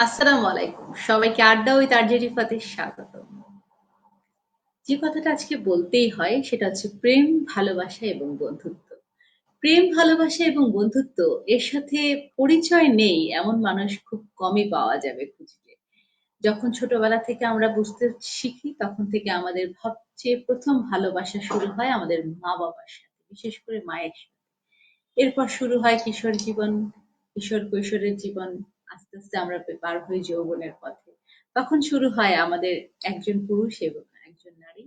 আসসালামু আলাইকুম। সবাইকে আড্ডা উইথ আরজে রিফাতে স্বাগতম। যে কথাটা আজকে বলতেই হয় সেটা হচ্ছে প্রেম, ভালোবাসা এবং বন্ধুত্ব। প্রেম, ভালোবাসা এবং বন্ধুত্ব এর সাথে পরিচয় নেই এমন মানুষ খুব কমই পাওয়া যাবে খুঁজলে। যখন ছোটবেলা থেকে আমরা বুঝতে শিখি তখন থেকে আমাদের সবচেয়ে ১ম ভালোবাসা শুরু হয় আমাদের মা-বাবার সাথে, বিশেষ করে মায়ের সাথে। এরপর শুরু হয় কিশোর জীবন, কিশোর-কৈশোরের জীবন। আস্তে, আস্তে আমরা পার হই যৌবনের পথে। তখন শুরু হয় আমাদের একজন পুরুষ এবং একজন নারী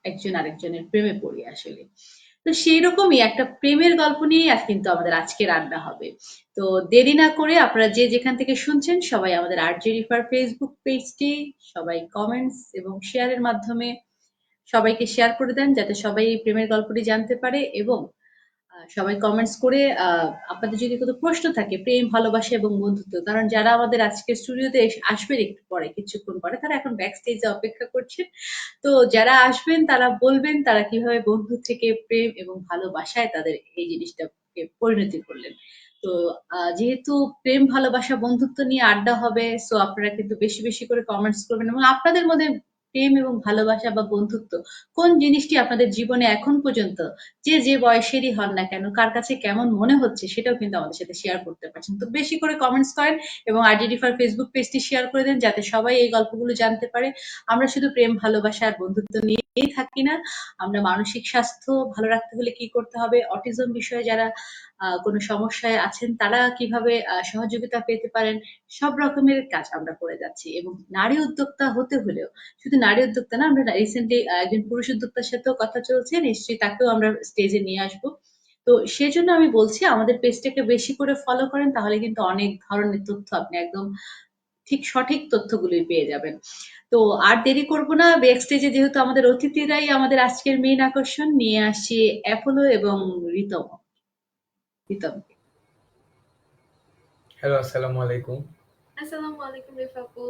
একজন আরেকজনের প্রেমে পড়ি আসলে। তো সেইরকমই একটা প্রেমের গল্প নিয়েই কিন্তু আমাদের আজকের আড্ডা হবে। তো দেরি না করে আপনারা যে যেখান থেকে শুনছেন সবাই আমাদের আরজে রিফার ফেসবুক পেজটি সবাই কমেন্টস এবং শেয়ারের মাধ্যমে সবাইকে শেয়ার করে দেন যাতে সবাই এই প্রেমের গল্পটি জানতে পারে এবং সবাই কমেন্টস করে আপনাদের যদি কোনো প্রশ্ন থাকে প্রেম, ভালোবাসা এবং বন্ধুত্ব, কারণ যারা আমাদের আজকের স্টুডিওতে আসবেন একটু পরে, কিছুক্ষণ পরে, তারা এখন ব্যাক স্টেজে অপেক্ষা করছেন। তো যারা আসবেন তারা বলবেন তারা কিভাবে বন্ধু থেকে প্রেম এবং ভালোবাসায় তাদের এই জিনিসটাকে পরিণতি করলেন। তো যেহেতু প্রেম, ভালোবাসা, বন্ধুত্ব নিয়ে আড্ডা হবে, সো আপনারা কিন্তু বেশি বেশি করে কমেন্টস করবেন এবং আপনাদের মধ্যে প্রেম এবং ভালোবাসা বা বন্ধুত্ব কোন জিনিসটি আপনাদের জীবনে এখন পর্যন্ত যে যে বয়সেরই হন না কেন কার কাছে কেমন মনে হচ্ছে সেটাও কিন্তু আমাদের সাথে শেয়ার করতে পারছেন। তো বেশি করে কমেন্টস করেন এবং আরডিডিফার ফেসবুক পেজটি শেয়ার করে দেন যাতে সবাই এই গল্পগুলো জানতে পারে। আমরা শুধু প্রেম, ভালোবাসা আর বন্ধুত্ব নিয়েই থাকি না। আমরা মানসিক স্বাস্থ্য ভালো রাখতে হলে কি করতে হবে, অটিজম বিষয়ে যারা কোনো সমস্যায় আছেন তারা কিভাবে সহযোগিতা পেতে পারেন, সব রকমের কাজ আমরা করে যাচ্ছি। এবং নারী উদ্যোক্তা হতে হলেও শুধু নারী উদ্যোক্তা না, আমরা রিসেন্টলি একজন পুরুষ উদ্যোক্তার সাথেও কথা চলছে, নিশ্চয়ই তাকেও আমরা স্টেজে নিয়ে আসবো। তো সেজন্য আমি বলছি আমাদের পেজটাকে বেশি করে ফলো করেন, তাহলে কিন্তু অনেক ধরনের তথ্য আপনি একদম ঠিক সঠিক তথ্যগুলোই পেয়ে যাবেন। তো আর দেরি করব না, ব্যাক স্টেজে যেহেতু আমাদের অতিথিরাই আমাদের আজকের মেইন আকর্ষণ, নিয়ে আসছি অ্যাপোলো এবং রিতম। রিতম, হ্যালো, আসসালামু আলাইকুম। আসসালামু আলাইকুম রিফা আপু।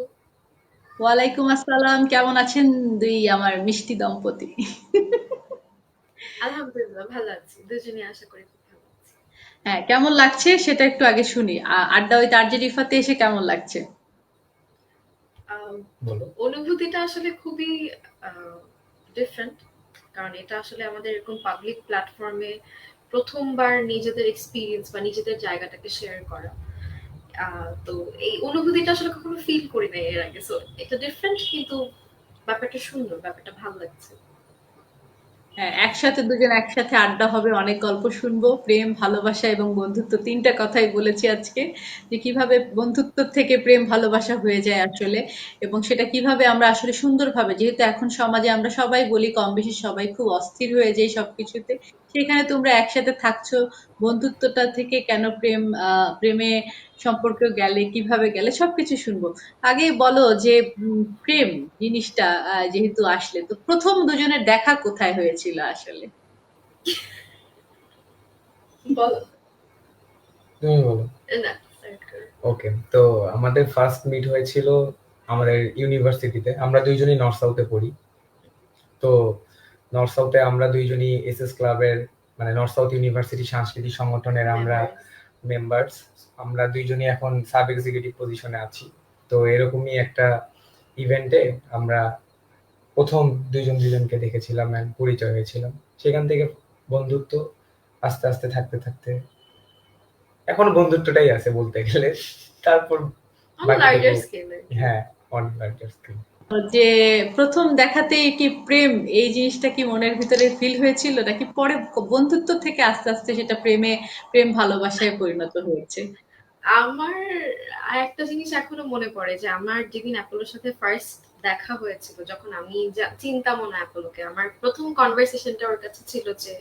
ওয়ালাইকুম আসসালাম। কেমন আছেন দুই আমার মিষ্টি দম্পতি? আলহামদুলিল্লাহ ভালো আছি। দুজনে আশা করি খুব ভালো আছি। হ্যাঁ, কেমন লাগছে সেটা একটু আগে শুনি। আড্ডা ওই তার যে রিফাতে এসে কেমন লাগছে? আম বলো। অনুভূতিটা আসলে খুবই আ ডিফারেন্ট। কারণ এটা আসলে আমাদের এরকম পাবলিক প্ল্যাটফর্মে ১ম বার নিজেদের এক্সপেরিয়েন্স বা নিজেদের জায়গাটাকে শেয়ার করা। আ তো এই অনুভূতিটা আসলে কখনো ফিল করি নাই এর আগে। সো এটা ডিফারেন্ট কিন্তু ব্যাপারটা সুন্দর, ব্যাপারটা ভাল লাগছে। হ্যাঁ, একসাথে দুজন একসাথে আড্ডা হবে, অনেক গল্প শুনবো। প্রেম, ভালোবাসা এবং বন্ধুত্ব ৩ টা কথাই বলেছি আজকে। যে কিভাবে বন্ধুত্ব থেকে প্রেম ভালোবাসা হয়ে যায় আসলে, এবং সেটা কিভাবে আমরা আসলে সুন্দরভাবে, যেহেতু এখন সমাজে আমরা সবাই বলি কম বেশি সবাই খুব অস্থির হয়ে যাই সবকিছুতে। সেখানে তোমরা একসাথে থাকছো, বন্ধুত্বটা থেকে কেন প্রেমে সম্পর্ক গেলে, কিভাবে গেলে সবকিছু শুনবো। আগে বলো যে প্রেম জিনিসটা যেহেতু আসলে, তো ১ম দুজনের দেখা কোথায় হয়েছিল আসলে? বলো। তুমি বলো। না, স্টার্ট করো। ওকে। তো আমাদের ফার্স্ট মিট হয়েছিল আমাদের ইউনিভার্সিটিতে। আমরা ২ জনই নর্থ সাউথে পড়ি। তো নর্থ সাউথে আমরা ২ জনই এসএস ক্লাবের মানে নর্থ সাউথ ইউনিভার্সিটি সাংস্কৃতিক সংগঠনের আমরা মেম্বার্স। মেম্বার্স। আমরা ২ জনই এখন সাব এক্সিকিউটিভ পজিশনে আছি। তো এরকমই একটা ইভেন্টে আমরা ১ম ২ জন ২ জনকে দেখেছিলাম অ্যান্ড পরিচয় হয়েছিলাম। সেখান থেকে বন্ধুত্ব আস্তে, আস্তে থাকতে, থাকতে এখনো বন্ধুত্বটাই আছে বলতে গেলে। তারপর অন বাকিটুকু লার্জার স্কেল আরকি। হ্যাঁ, অন লার্জার স্কেল। যে ১ম দেখাতেই কি প্রেম, এই জিনিসটা কি মনের ভিতরে ফিল হয়েছিল নাকি পরে বন্ধুত্ব থেকে আস্তে আস্তে সেটা প্রেম ভালোবাসায় পরিণত হয়েছে? আমার আরেকটা জিনিস এখনো মনে পড়ে যে আমার যেদিন অ্যাপোলোর সাথে ফার্স্ট দেখা হয়েছিল, যখন আমি চিনতামও না অ্যাপোলোকে, আমার ১ম কনভারসেশনটা ওর কাছে ছিল যে,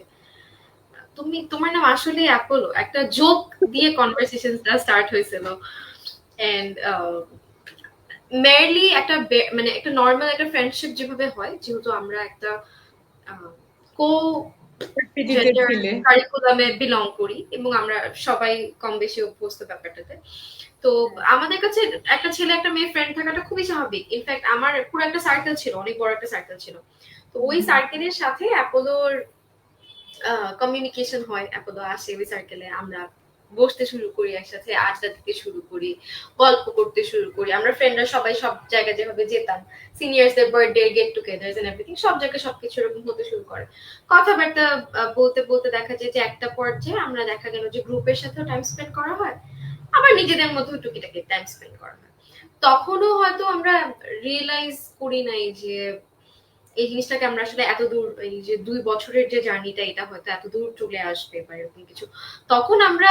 তোমার নাম আসলেই অ্যাপোলো? একটা জোক দিয়ে কনভারসেশনটা স্টার্ট হয়েছিল। অ্যান্ড মেয়ারলি একটা মানে একটা নরমাল একটা ফ্রেন্ডশিপ যেভাবে হয়, যেহেতু আমরা একটা কো ডিজিটেড জেন্ডার ছিলে। কারিকুলামে বিলং করি এবং আমরা সবাই কম বেশি অভ্যস্ত ব্যাপারটাতে। তো আমাদের কাছে একটা ছেলে একটা মেয়ে ফ্রেন্ড থাকাটা খুবই স্বাভাবিক। ইনফ্যাক্ট আমার পুরো একটা সার্কেল ছিল, অনেক বড় একটা সার্কেল ছিল। তো ওই সার্কেলের সাথে অ্যাপোলোর কমিউনিকেশন হয়, অ্যাপোলো আসে ওই সার্কেলে, আমরা বসতে শুরু করি একসাথে, আড্ডা দিতে শুরু করি, গল্প করতে শুরু করি। আমরা ফ্রেন্ডরা সবাই সব জায়গায় যেভাবে যেতাম, সিনিয়রসদের বার্থডে, গেট টুগেদার্স এন্ড এভরিথিং, সব জায়গায় সবকিছু এরকম হতে শুরু করে। কথাবার্তা বলতে বলতে দেখা যায় যে একটা পর্যায়ে আমরা দেখা গেল যে গ্রুপের সাথেও টাইম স্পেন্ড করা হয়, আবার নিজেদের মধ্যেও টুকিটাকি টাইম স্পেন্ড করা হয়। তখনও হয়তো আমরা রিয়েলাইজ করি নাই যে এই জিনিসটাকে আমরা আসলে এত দূর, এই যে 2 বছরের যে জার্নিটা, এটা হয়তো এত দূর চলে আসবে বা এরকম কিছু। তখন আমরা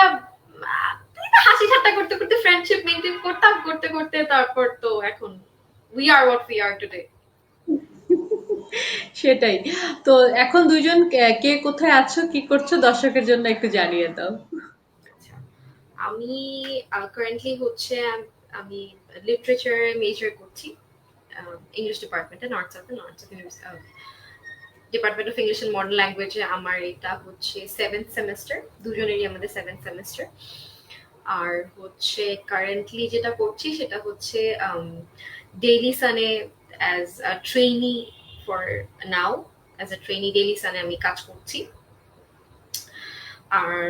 হাসি ঠাট্টা করতে করতে ফ্রেন্ডশিপ মেনটেন করতাম, করতে করতে তারপর তো এখন we are what we are today. সেটাই। তো এখন দুইজন কে কোথায় আছো, কি করছো দর্শকের জন্য একটু জানিয়ে দাও। আচ্ছা, আমি কারেন্টলি হচ্ছে আমি লিটারেচারে মেজর করছি, ইংলিশ ডিপার্টমেন্টে, north south department of English and modern ল্যাঙ্গুয়েজে। আমার এটা হচ্ছে 7th সেমেস্টার, দুজনেরই আমাদের 7th সেমেস্টার। আর হচ্ছে কারেন্টলি যেটা করছি সেটা হচ্ছে ডেইলি সানে as a trainee for now, as a trainee daily সানে আমি কাজ করছি। আর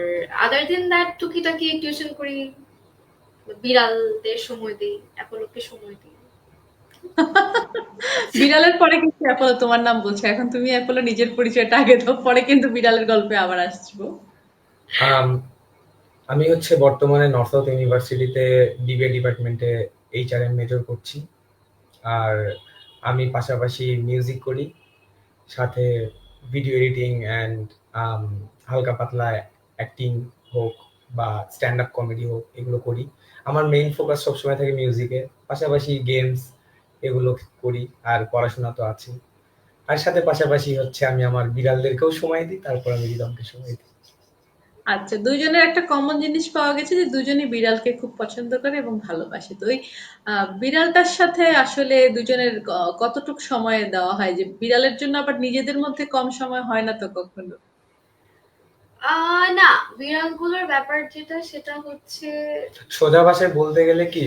আদার দেন দ্যাট টুকিটাকি টিউশন করি, বিড়ালদের সময় দিই, অ্যাপোলোকে সময় দিই। বিড়ালের পরে কিন্তু অ্যাপোলো তোমার নাম বলছে, এখন তুমি অ্যাপোলো নিজের পরিচয়টা আগে দাও, পরে কিন্তু বিড়ালের গল্পে আবার আসবো। আম, আমি হচ্ছে বর্তমানে নর্থ সাউথ ইউনিভার্সিটিতে বিবিএ ডিপার্টমেন্টে এইচআরএম মেজর করছি। আর আমি পাশাপাশি মিউজিক করি, সাথে ভিডিও এডিটিং অ্যান্ড হালকা পাতলা অ্যাক্টিং হোক বা স্ট্যান্ড আপ কমেডি হোক, এগুলো করি। আমার মেইন ফোকাস সবসময় থাকে মিউজিকে, পাশাপাশি গেমস এগুলো করি, আর পড়াশোনা তো আছে। আর সাথে পাশাপাশি হচ্ছে আমি আমার বিড়ালদেরকেও সময় দিই, তারপর আমি রিদমকে সময় দিই। আচ্ছা, দুইজনের একটা কমন জিনিস পাওয়া গেছে যে দুজনই বিড়ালকে খুব পছন্দ করে এবং ভালোবাসে। তো ওই বিড়ালটার সাথে আসলে দুজনের কতটুক সময় দেওয়া হয়, যে বিড়ালের জন্য আবার নিজেদের মধ্যে কম সময় হয় না তো কখনো? না, বিড়ালগুলোর ব্যাপার যেটা সেটা হচ্ছে সোজা ভাষায় বলতে গেলে কি,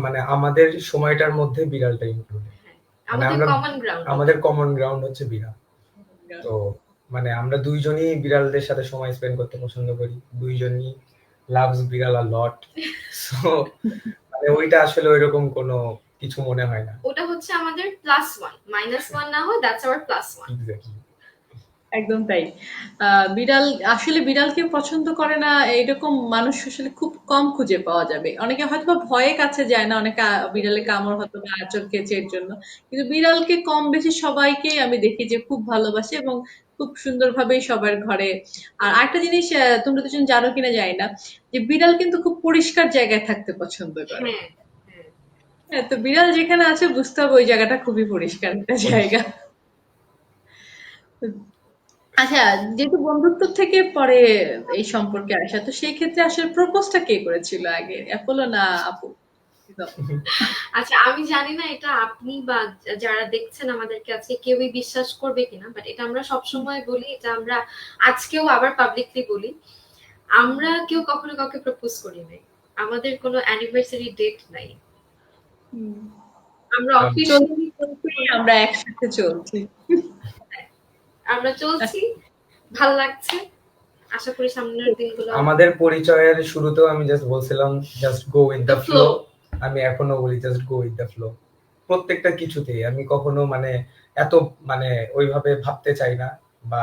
মানে আমাদের সময়টার মধ্যে বিড়ালটা ইনক্লুডেড। হ্যাঁ, মানে আমাদের আমরা, কমন গ্রাউন্ড আমাদের ওটা। কমন গ্রাউন্ড হচ্ছে বিড়াল। তো মানে আমরা দুইজনই বিড়ালদের সাথে সময় স্পেন্ড করতে পছন্দ করি, দুইজনই লাভস বিড়াল আ লট। সো মানে ওইটা আসলে ওইরকম কোনো কিছু মনে হয় না। ওটা হচ্ছে আমাদের +1, -1 না হয় দ্যাটস আওয়ার +1। এক্স্যাক্টলি। একদম তাই। বিড়াল, আসলে বিড়ালকে পছন্দ করে না এরকম মানুষ আসলে খুব কম খুঁজে পাওয়া যাবে। অনেকে হয়তোবা ভয়ে কাছে যায় না, অনেকে বিড়ালে কামড় হয়তো বা আঁচড় খেয়েছে এর জন্য। কিন্তু বিড়ালকে কম বেশি সবাইকেই আমি দেখি যে খুব ভালোবাসে এবং খুব সুন্দরভাবেই সবার ঘরে। আর আরেকটা জিনিস, তোমরা দুজন জানো কিনা জানি না, যে বিড়াল কিন্তু খুব পরিষ্কার জায়গায় থাকতে পছন্দ করে। হ্যাঁ, হ্যাঁ। হ্যাঁ, তো বিড়াল যেখানে আছে বুঝতে হবে ওই জায়গাটা খুবই পরিষ্কার একটা জায়গা। আচ্ছা, যেহেতু বন্ধুত্ব থেকে পরে এই সম্পর্কে আসা, তো সেই ক্ষেত্রে আসলে প্রপোজটা কে করেছিল আগে, অ্যাপোলো না আপু? আচ্ছা, আমি জানি না এটা আপনি বা যারা দেখছেন আমাদেরকে আজকে কেউই বিশ্বাস করবে কিনা, বাট এটা আমরা সবসময় বলি, এটা আমরা আজকেও আবার পাবলিকলি বলি। আমরা কেউ কখনো কাউকে প্রপোজ করি নাই। আমাদের কোনো অ্যানিভার্সারি ডেট নাই। হুম, আমরা চলতে অফিসিয়ালি চলতেই আমরা একসাথে চলছি। আমরা চলছি, ভাল লাগছে। আশা করি সামনের দিনগুলো আমাদের পরিচয়ের শুরুতেও আমি জাস্ট বলছিলাম just go with the the flow. Flow. আমি এখনো বলি just go with the flow. প্রত্যেকটা কিছুতেই আমি কখনো মানে এত মানে ওইভাবে ভাবতে চাই না, বা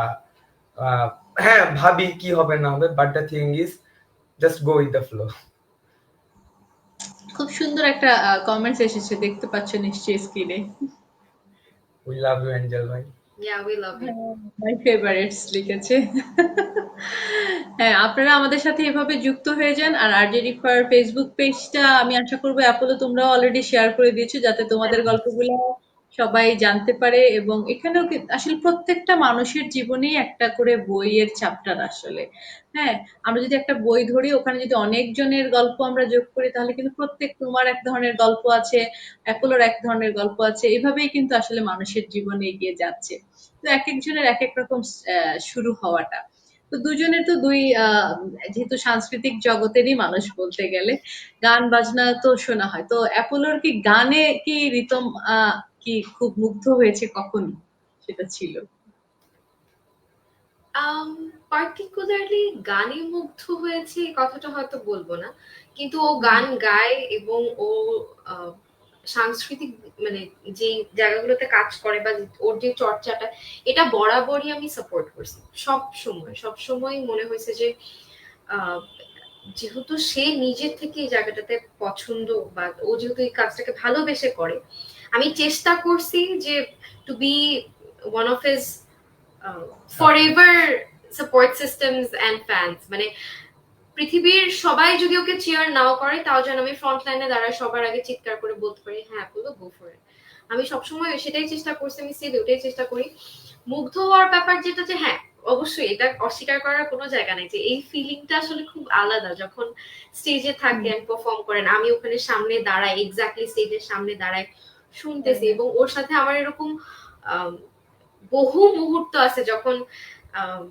আহ, হ্যাঁ ভাবি কি হবে না হবে, but the thing is just go with the flow. খুব সুন্দর একটা কমেন্টস এসেছে, দেখতে পাচ্ছ নিশ্চয়ই স্ক্রিনে। উই লাভ ইউ অ্যাঞ্জেল ভাই। Yeah, we love you. My favourites লিখেছে। হ্যাঁ, আপনারা আমাদের সাথে এভাবে যুক্ত হয়ে যান। আর আরজেডি ফার ফেসবুক পেজটা আমি আশা করবো অ্যাপোলো তোমরাও অলরেডি শেয়ার করে দিয়েছো, যাতে তোমাদের গল্পগুলো সবাই জানতে পারে। এবং এখানেও আসলে প্রত্যেকটা মানুষের জীবনেই একটা করে বইয়ের চ্যাপ্টার আসলে। হ্যাঁ, আমরা যদি একটা বই ধরি, ওখানে যদি অনেক জনের গল্প আমরা যোগ করি, তাহলে কিন্তু প্রত্যেক, তোমার এক ধরনের গল্প আছে, অ্যাপোলোর এক ধরনের গল্প আছে, এভাবেই কিন্তু আসলে মানুষের জীবনে এগিয়ে যাচ্ছে। তো একেকজনের একেক রকম শুরু হওয়াটা। তো দুজনের তো দুই যেহেতু সাংস্কৃতিক জগতেরই মানুষ বলতে গেলে, গান বাজনা তো শোনা হয়। তো অ্যাপোলোর কি গানে কি রিতম কি খুব মুগ্ধ হয়েছে কখন সেটা ছিল? পার্টিকুলারলি গানে মুগ্ধ হয়েছে এই কথাটা হয়তো বলবো না, কিন্তু ও গান গায় এবং ও আহ, সাংস্কৃতিক মানে যে জায়গাগুলোতে কাজ করে বা ওর যে চর্চাটা, এটা বরাবরই আমি সাপোর্ট করছি। সব সময় মনে হয়েছে যে আহ, যেহেতু সে নিজের থেকে এই জায়গাটাতে পছন্দ বা ও যেহেতু এই কাজটাকে ভালোবেসে করে, আমি চেষ্টা করছি যে to be one of his forever support systems and fans. মানে পৃথিবীর সবাই যদি ওকে চেয়ার নাও করে, তাও যেন আমি ফ্রন্ট লাইনে দাঁড়ায় সবার আগে চিৎকার করে বলতে পারি, হ্যাঁ বলো, গো ফর ইট। আমি সবসময় সেটাই চেষ্টা করছি, আমি স্টিল ওটাই চেষ্টা করি। মুগ্ধ হওয়ার ব্যাপার যেটা, যে হ্যাঁ অবশ্যই এটা অস্বীকার করার কোনো জায়গা নেই, যে এই ফিলিংটা আসলে খুব আলাদা যখন স্টেজে থাকেন, পারফর্ম করেন। আমি ওখানে সামনে দাঁড়াই, এক্স্যাক্টলি স্টেজের সামনে দাঁড়াই শুনতেছি, এবং ওর সাথে আমার এরকম আম, বহু মুহূর্ত আছে যখন আম,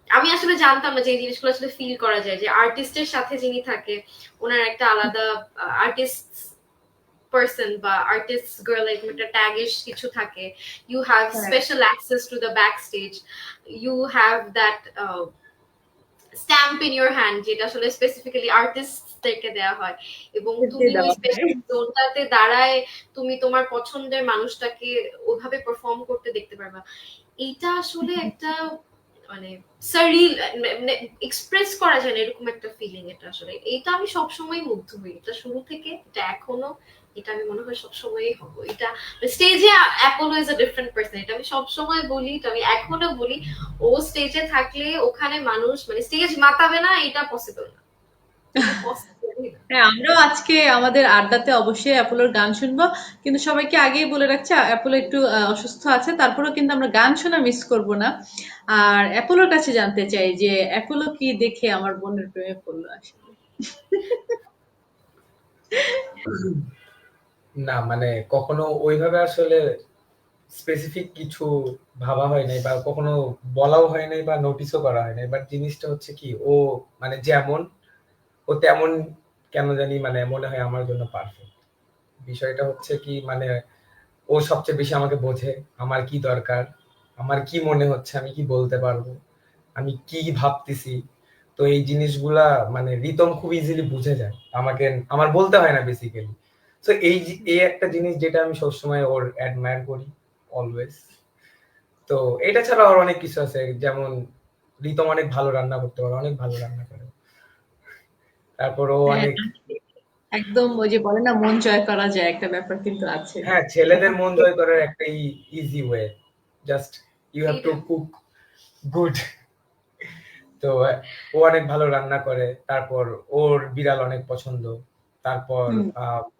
আমি আসলে জানতাম না যে এই জিনিসগুলো আসলে ফিল করা যায়, যে আর্টিস্টের সাথে যিনি থাকে ওনার একটা আলাদা আর্টিস্ট পার্সন বা আর্টিস্ট গার্ল এরকম একটা ট্যাগিশ কিছু থাকে। You have special access to the backstage, you have that stamp in your hand, যেটা আসলে স্পেসিফিক্যালি আর্টিস্টদেরকে দেওয়া হয়, এবং তুমি ওই স্পেশাল জোনটাতে দাঁড়ায় তুমি তোমার পছন্দের মানুষটাকে ওভাবে পারফর্ম করতে দেখতে পারবা। এইটা আসলে একটা মানে সারিল, মানে এক্সপ্রেস করা যায় না এরকম একটা ফিলিং। এটা আসলে এটা আমি সবসময় মুগ্ধ হই, এটা শুরু থেকে, এটা এখনো, এটা আমি মনে হয় সবসময়ই হবো। এটা স্টেজে Apollo is a different person, এটা আমি সবসময় বলি, এটা আমি এখনো বলি। ও স্টেজে থাকলে ওখানে মানুষ মানে স্টেজ মাতাবে না, এটা পসিবল না, এটা পসিবলই না। হ্যাঁ, আমরাও আজকে আমাদের আড্ডাতে অবশ্যই অ্যাপোলোর গান শুনবো, কিন্তু সবাইকে আগেই বলে রাখছি অ্যাপোলো একটু অসুস্থ আছে, তারপরেও কিন্তু আমরা গান শোনা মিস করব না। আর অ্যাপোলোর কাছে জানতে চাই যে অ্যাপোলো কি দেখে আমার বোনের প্রেমে পড়লো আসলে। না মানে কখনো ওইভাবে আসলে স্পেসিফিক কিছু ভাবা হয় নাই বা কখনো বলাও হয় নাই বা নোটিসও করা হয় নাই, বাট জিনিসটা হচ্ছে কি, ও মানে যেমন ও তেমন কেন জানি মানে মনে হয় আমার জন্য পারফেক্ট। বিষয়টা হচ্ছে কি মানে ও সবচেয়ে বেশি আমাকে বোঝে, আমার কি দরকার, আমার কি মনে হচ্ছে, আমি কি বলতে পারবো, আমি কি ভাবতেছি। তো এই জিনিসগুলা মানে রিতম খুব ইজিলি বুঝে যায়, আমাকে আমার বলতে হয় না বেসিক্যালি। তো এই একটা জিনিস যেটা আমি সবসময় ওর অ্যাডমায়ার করি অলওয়েজ। তো এটা ছাড়া আর অনেক কিছু আছে, যেমন রিতম অনেক ভালো রান্না করতে পারে, অনেক ভালো রান্না করে। তারপর ও হ্যাঁ, অনেক, একদম ওই যে বলে না মন জয় করা যায়, একটা ব্যাপার কিন্তু আছে। হ্যাঁ ছেলেদের মন জয় করার একটা easy way, just you have to এইটা কুক গুড। তো ও অনেক ভালো রান্না করে, তারপর ওর বিড়াল অনেক পছন্দ, তারপর হুম।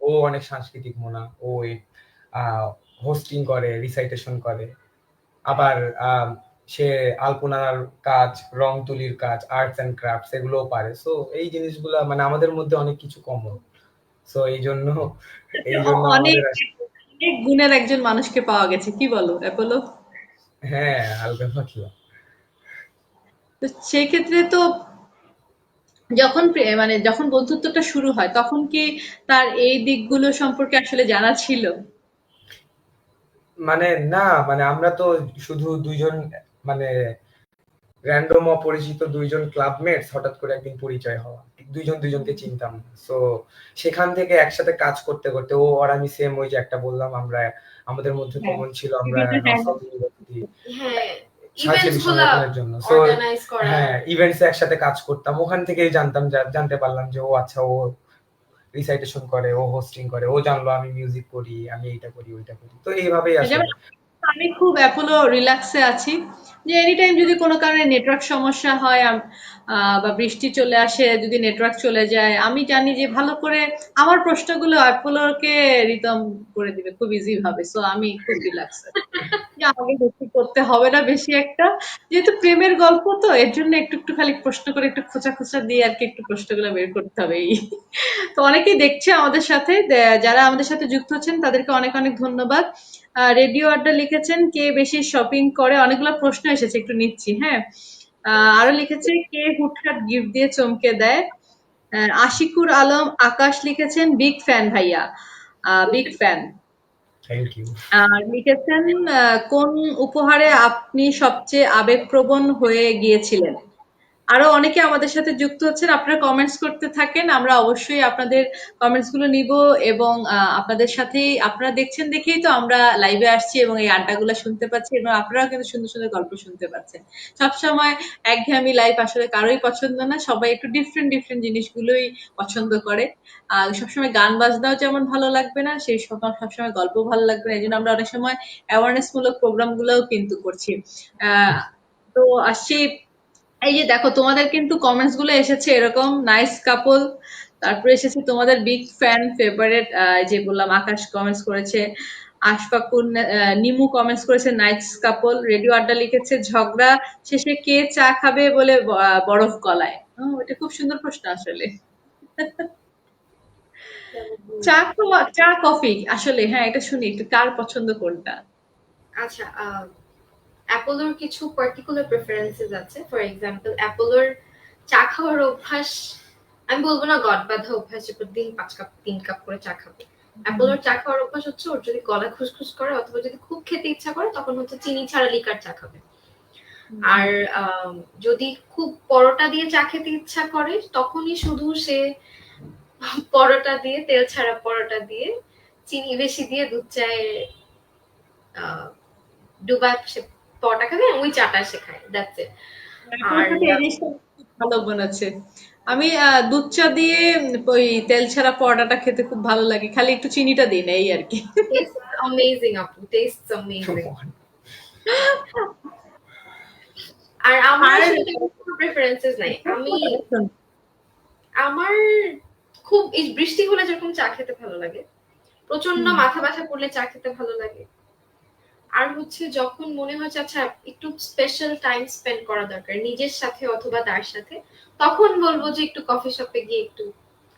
ও অনেক সাংস্কৃতিক মনা, ও হোস্টিং করে, রিসাইটেশন করে, আবার সে আলপনার কাজ, রং তুলির কাজ, আর্টস এন্ড ক্রাফটস এগুলোও পারে। সো এই জিনিসগুলা মানে আমাদের মধ্যে অনেক কিছু কমন। সো এই জন্য অনেক আমাদের অনেক গুণের একজন মানুষকে পাওয়া গেছে, কি বলো অ্যাপোলো? হ্যাঁ হালকা পাতলা। তো সেই ক্ষেত্রে তো যখন মানে যখন বন্ধুত্বটা শুরু হয় তখন কি তার এই দিকগুলো সম্পর্কে আসলে জানা ছিল? মানে না মানে আমরা তো শুধু দুইজন মানে র‍্যান্ডম অপরিচিত দুইজন ক্লাবমেটস, হঠাৎ করে একদিন পরিচয় হওয়া, দুইজন দুইজনকে চিনতাম না। সো সেখান থেকে একসাথে কাজ করতে করতে ও আর আমি সেম, ওই যে একটা বললাম আমরা আমাদের মধ্যে হ্যাঁ, কমন ছিল, আমরা বিভিন্ন নসাউথ ইউনিভার্সিটি হ্যাঁ, ইভেন্টস সাংস্কৃতিক গুলা সংগঠনের জন্য। সো অর্গানাইজ করা। হ্যাঁ ইভেন্টস এ একসাথে কাজ করতাম, ওখান থেকেই জানতে পারলাম যে ও আচ্ছা, ও রিসাইটেশন করে, ও হোস্টিং করে, ও জানলো আমি মিউজিক করি, আমি এইটা করি ওইটা করি। তো এইভাবেই যেমন আসলে আমি খুব এখনো রিল্যাক্সে আছি, যে এনি টাইম যদি কোনো কারণে নেটওয়ার্ক সমস্যা হয় বা বৃষ্টি চলে আসে, যদি নেটওয়ার্ক চলে যায়, আমি জানি যে ভালো করে আমার প্রশ্নগুলো অ্যাপোলোকে রিতম করে দিবে খুব ইজি ভাবে। সো আমি খুব রিল্যাক্স আছি যে আমাকে বেশি করতে হবে না বেশি একটা, যেহেতু প্রেমের গল্প তো এর জন্য একটু একটু খালি প্রশ্ন করে একটু খোঁচা খোঁচা দিয়ে আর কি একটু প্রশ্নগুলো বের করতে হবে এই। তো অনেকেই দেখছে আমাদের সাথে, যারা আমাদের সাথে যুক্ত হচ্ছেন তাদেরকে অনেক অনেক ধন্যবাদ। রেডিও আড্ডা লিখেছেন কে বেশি শপিং করে, অনেকগুলো প্রশ্ন এসেছে, একটু নিচ্ছি। হ্যাঁ, আরো লিখেছে কে হুটহাট গিফট দিয়ে চমকে দেয়। আশিকুর আলম আকাশ লিখেছেন বিগ ফ্যান ভাইয়া, বিগ ফ্যান। Thank you. আর লিখেছেন কোন উপহারে আপনি সবচেয়ে আবেগপ্রবণ হয়ে গিয়েছিলেন? আরো অনেকে আমাদের সাথে যুক্ত হচ্ছেন, আপনারা কমেন্টস করতে থাকেন, আমরা অবশ্যই আপনাদের কমেন্টস গুলো নিব এবং আপনাদের সাথেই আপনারা দেখছেন দেখেই তো আমরা লাইভে আসছি এবং এই আড্ডাগুলো শুনতে পাচ্ছি এবং আপনারাও কিন্তু সুন্দর সুন্দর গল্প শুনতে পাচ্ছেন। সবসময় একঘেয়েমি লাইফ আসলে কারোই পছন্দ না, সবাই একটু ডিফারেন্ট ডিফারেন্ট জিনিসগুলোই পছন্দ করে। সবসময় গান বাজনাও যেমন ভালো লাগবে না, সেই সবসময় গল্প ভালো লাগবে না, এই জন্য আমরা অনেক সময় অ্যাওয়ারনেস মূলক প্রোগ্রাম গুলোও কিন্তু করছি। আহ তো আসছি, এই যে দেখো তোমাদের কিন্তু কমেন্টস গুলো এসেছে এরকম নাইস কাপল, তারপরে এসেছে তোমাদের বিগ ফ্যান ফেভারিট, যে বললাম আকাশ কমেন্টস করেছে, আশফাকুন নিমু কমেন্টস করেছে নাইস কাপল, রেডিও আড্ডা লিখেছে ঝগড়া শেষে কে চা খাবে বলে বরফ গলায়। এটা খুব সুন্দর প্রশ্ন আসলে। চা কফি আসলে, হ্যাঁ এটা শুনি একটু, কার পছন্দ কোনটা? আচ্ছা, অ্যাপোলোর কিছু পার্টিকুলার প্রেফারেন্সেস আছে। ফর এক্সাম্পল, অ্যাপোলোর চা খাওয়ার অভ্যাস, আমি বলবো না গদ বাঁধা অভ্যাস যে প্রতিদিন ৫ কাপ ৩ কাপ করে চা খাবে। অ্যাপোলোর চা খাওয়ার অভ্যাস হচ্ছে ওর যদি গলা খুসখুস করে অথবা যদি খুব খেতে ইচ্ছা করে তখন হচ্ছে চিনি ছাড়া লিকার চা খাবে। আর যদি খুব পরোটা দিয়ে চা খেতে ইচ্ছা করে তখনই শুধু সে পরোটা দিয়ে, তেল ছাড়া পরোটা দিয়ে চিনি বেশি দিয়ে দুধ চায়ে ডুবায় সে পরোটা খাবে, ওই চাটা সে খায়, দ্যাটস ইট। আপনার আর সাথে এই জিনিসটা খুব ভালো মনেছে। আমি দুধ চা দিয়ে ওই তেল ছাড়া পরোটাটা খেতে খুব ভালো লাগে, খালি একটু চিনিটা দিই না এই আর কি। টেস্ট অ্যামেজিং আপু, টেস্ট অ্যামেজিং। আর আমার আর আসলে তেমন কোনো প্রেফারেন্সেস নাই। আমার খুব এই বৃষ্টি হলে যেরকম চা খেতে ভালো লাগে, প্রচন্ড মাথা ব্যথা করলে চা খেতে ভালো লাগে, আর হচ্ছে যখন মনে হয় আচ্ছা একটু স্পেশাল টাইম স্পেন্ড করা দরকার নিজের সাথে অথবা তার সাথে, তখন বলবো যে একটু কফি শপে গিয়ে একটু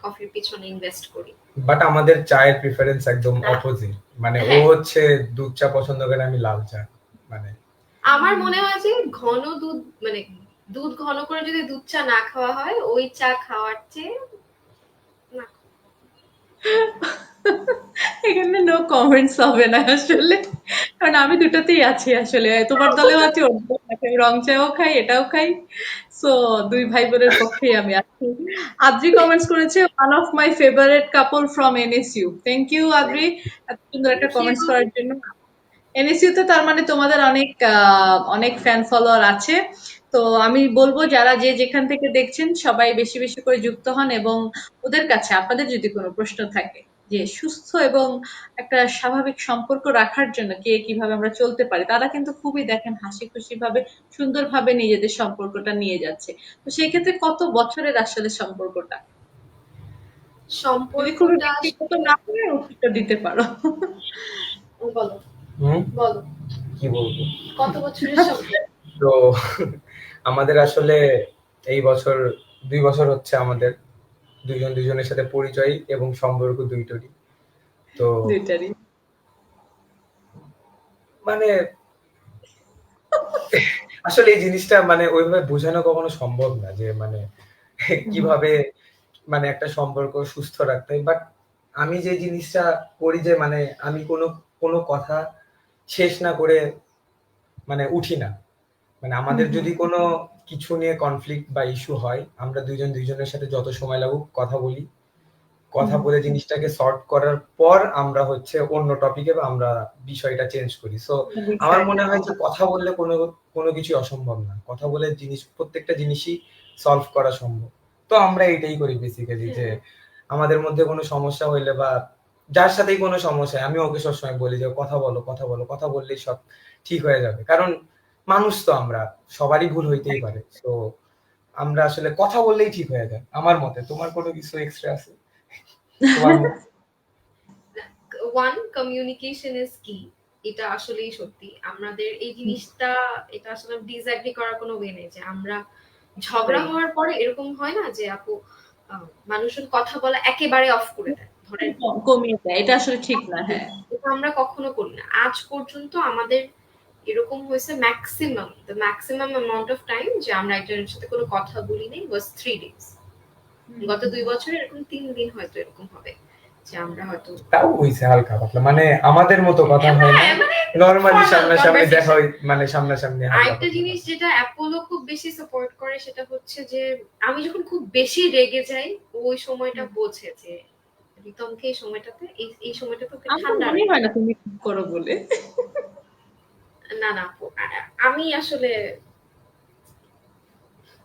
কফির পিছনে ইনভেস্ট করি। বাট আমাদের চায়ের প্রিফারেন্স একদম অপোজিট, মানে ও হচ্ছে দুধ চা পছন্দ করে, আমি লাল চা। মানে আমার মনে হয় যে ঘন দুধ, মানে দুধ ঘন করে যদি দুধ চা না খাওয়া হয়, ওই চা খাওয়ার চেয়ে না। এখানে নো কমেন্টস হবে না আসলে, কারণ আমি দুটোতেই আছি আসলে, তোমার দলেও আছি ওর দলেও আছি, আমি রং চাও খাই এটাও খাই, সো দুই ভাই বোনের পক্ষেই আমি আছি। আদ্রি কমেন্টস করেছে one of my favourite couple from NSU. Thank you Adri, এত সুন্দর একটা কমেন্টস করার জন্য। এনএসইউ তে তার মানে তোমাদের অনেক অনেক ফ্যান ফলোয়ার আছে। তো আমি বলবো যারা যে যেখান থেকে দেখছেন সবাই বেশি বেশি করে যুক্ত হন এবং ওদের কাছে আপনাদের যদি কোনো প্রশ্ন থাকে যে সুস্থ এবং একটা স্বাভাবিক সম্পর্ক রাখার জন্য কে কিভাবে আমরা চলতে পারি, তারা কিন্তু খুবই দেখেন হাসি খুশি ভাবে সুন্দরভাবে নিজেদের সম্পর্কটা নিয়ে যাচ্ছে। তো সেই ক্ষেত্রে কত বছরের আসলে সম্পর্কটা, যদি খুবই সম্পর্কটা ব্যক্তিগত না হয় উত্তরটা দিতে পারো। বলো, হুম, বলো কি বলবো? কত বছরের সম্পর্ক? তো আমাদের আসলে এই বছর ২ বছর হচ্ছে আমাদের দুইজন দুইজনের সাথে পরিচয় এবং সম্পর্ক দুইটারই। তো দুইটারই। মানে আসলে এই জিনিসটা মানে ওইভাবে বোঝানো কখনো সম্ভব না যে মানে কিভাবে মানে একটা সম্পর্ক সুস্থ রাখতে হয়। বাট আমি যে জিনিসটা করি যে মানে আমি কোনো কথা শেষ না করে মানে উঠি না। মানে আমাদের যদি কোনো কিছু নিয়ে কনফ্লিক্ট বা ইস্যু হয়, আমরা দুইজন দুইজনের সাথে যত সময় লাগুক কথা বলি। কথা বলে জিনিসটাকে সর্ট করার পর আমরা হচ্ছে অন্য টপিকে বা আমরা বিষয়টা চেঞ্জ করি। সো আমার মনে হয় যে কথা বললে কোনো কিছুই অসম্ভব না। কথা বলে প্রত্যেকটা জিনিসই সলভ করা সম্ভব। তো আমরা এটাই করি বেসিক্যালি যে আমাদের মধ্যে কোনো সমস্যা হইলে বা যার সাথেই কোনো সমস্যা হয়, আমি ওকে সবসময় বলি যে কথা বলো, কথা বলো, কথা বললেই সব ঠিক হয়ে যাবে। কারণ মানুষ তো আমরা, সবারই ভুল হইতেই পারে। সো আমরা আসলে কথা বললেই ঠিক হয়ে যায় আমার মতে। তোমার কোনো কিছু এক্সট্রা আছে? তোমার ওয়ান, কমিউনিকেশন ইজ কি, এটা আসলেই সত্যি। আমাদের এই জিনিসটা, এটা আসলে ডিসএগ্রি করার কোনো ওয়ে নেই যে আমরা ঝগড়া হওয়ার পরে এরকম হয় না যে আপু মানুষজন কথা বলা একেবারে অফ করে দেয়, ধরেন কমিয়ে দেয়, এটা আসলে ঠিক না। হ্যাঁ, এটা আমরা কখনো করি না। আজ পর্যন্ত আমাদের এরকম হয়েছে ম্যাক্সিমাম অ্যামাউন্ট অফ টাইম যে আমরা একজনের সাথে কোনো কথা বলি নাই ওয়াজ 3 days। গত 2 বছরে এরকম 3 দিন হয়তো এরকম হবে যে আমরা হয়তো তাও হইছে হালকা পাতলা, মানে আমাদের মতো কথা হয় না, হ্যাঁ, মানে নরমালি formal সামনাসামনি দেখা conversation। হয়, মানে সামনাসামনি হালকা আরেকটা পাতলা জিনিস কথা। যেটা অ্যাপোলো খুব বেশি সাপোর্ট করে সেটা হচ্ছে যে আমি যখন খুব বেশি রেগে যাই ওই সময়টা বোঝে যে রিতমকে এই সময়টাতে এই সময়টাতে ওকে আমার তো ঠান্ডা মনেই রাখতে হয় না হবে। তুমি ঠিক করো বলে। না না আপু, আমি আসলে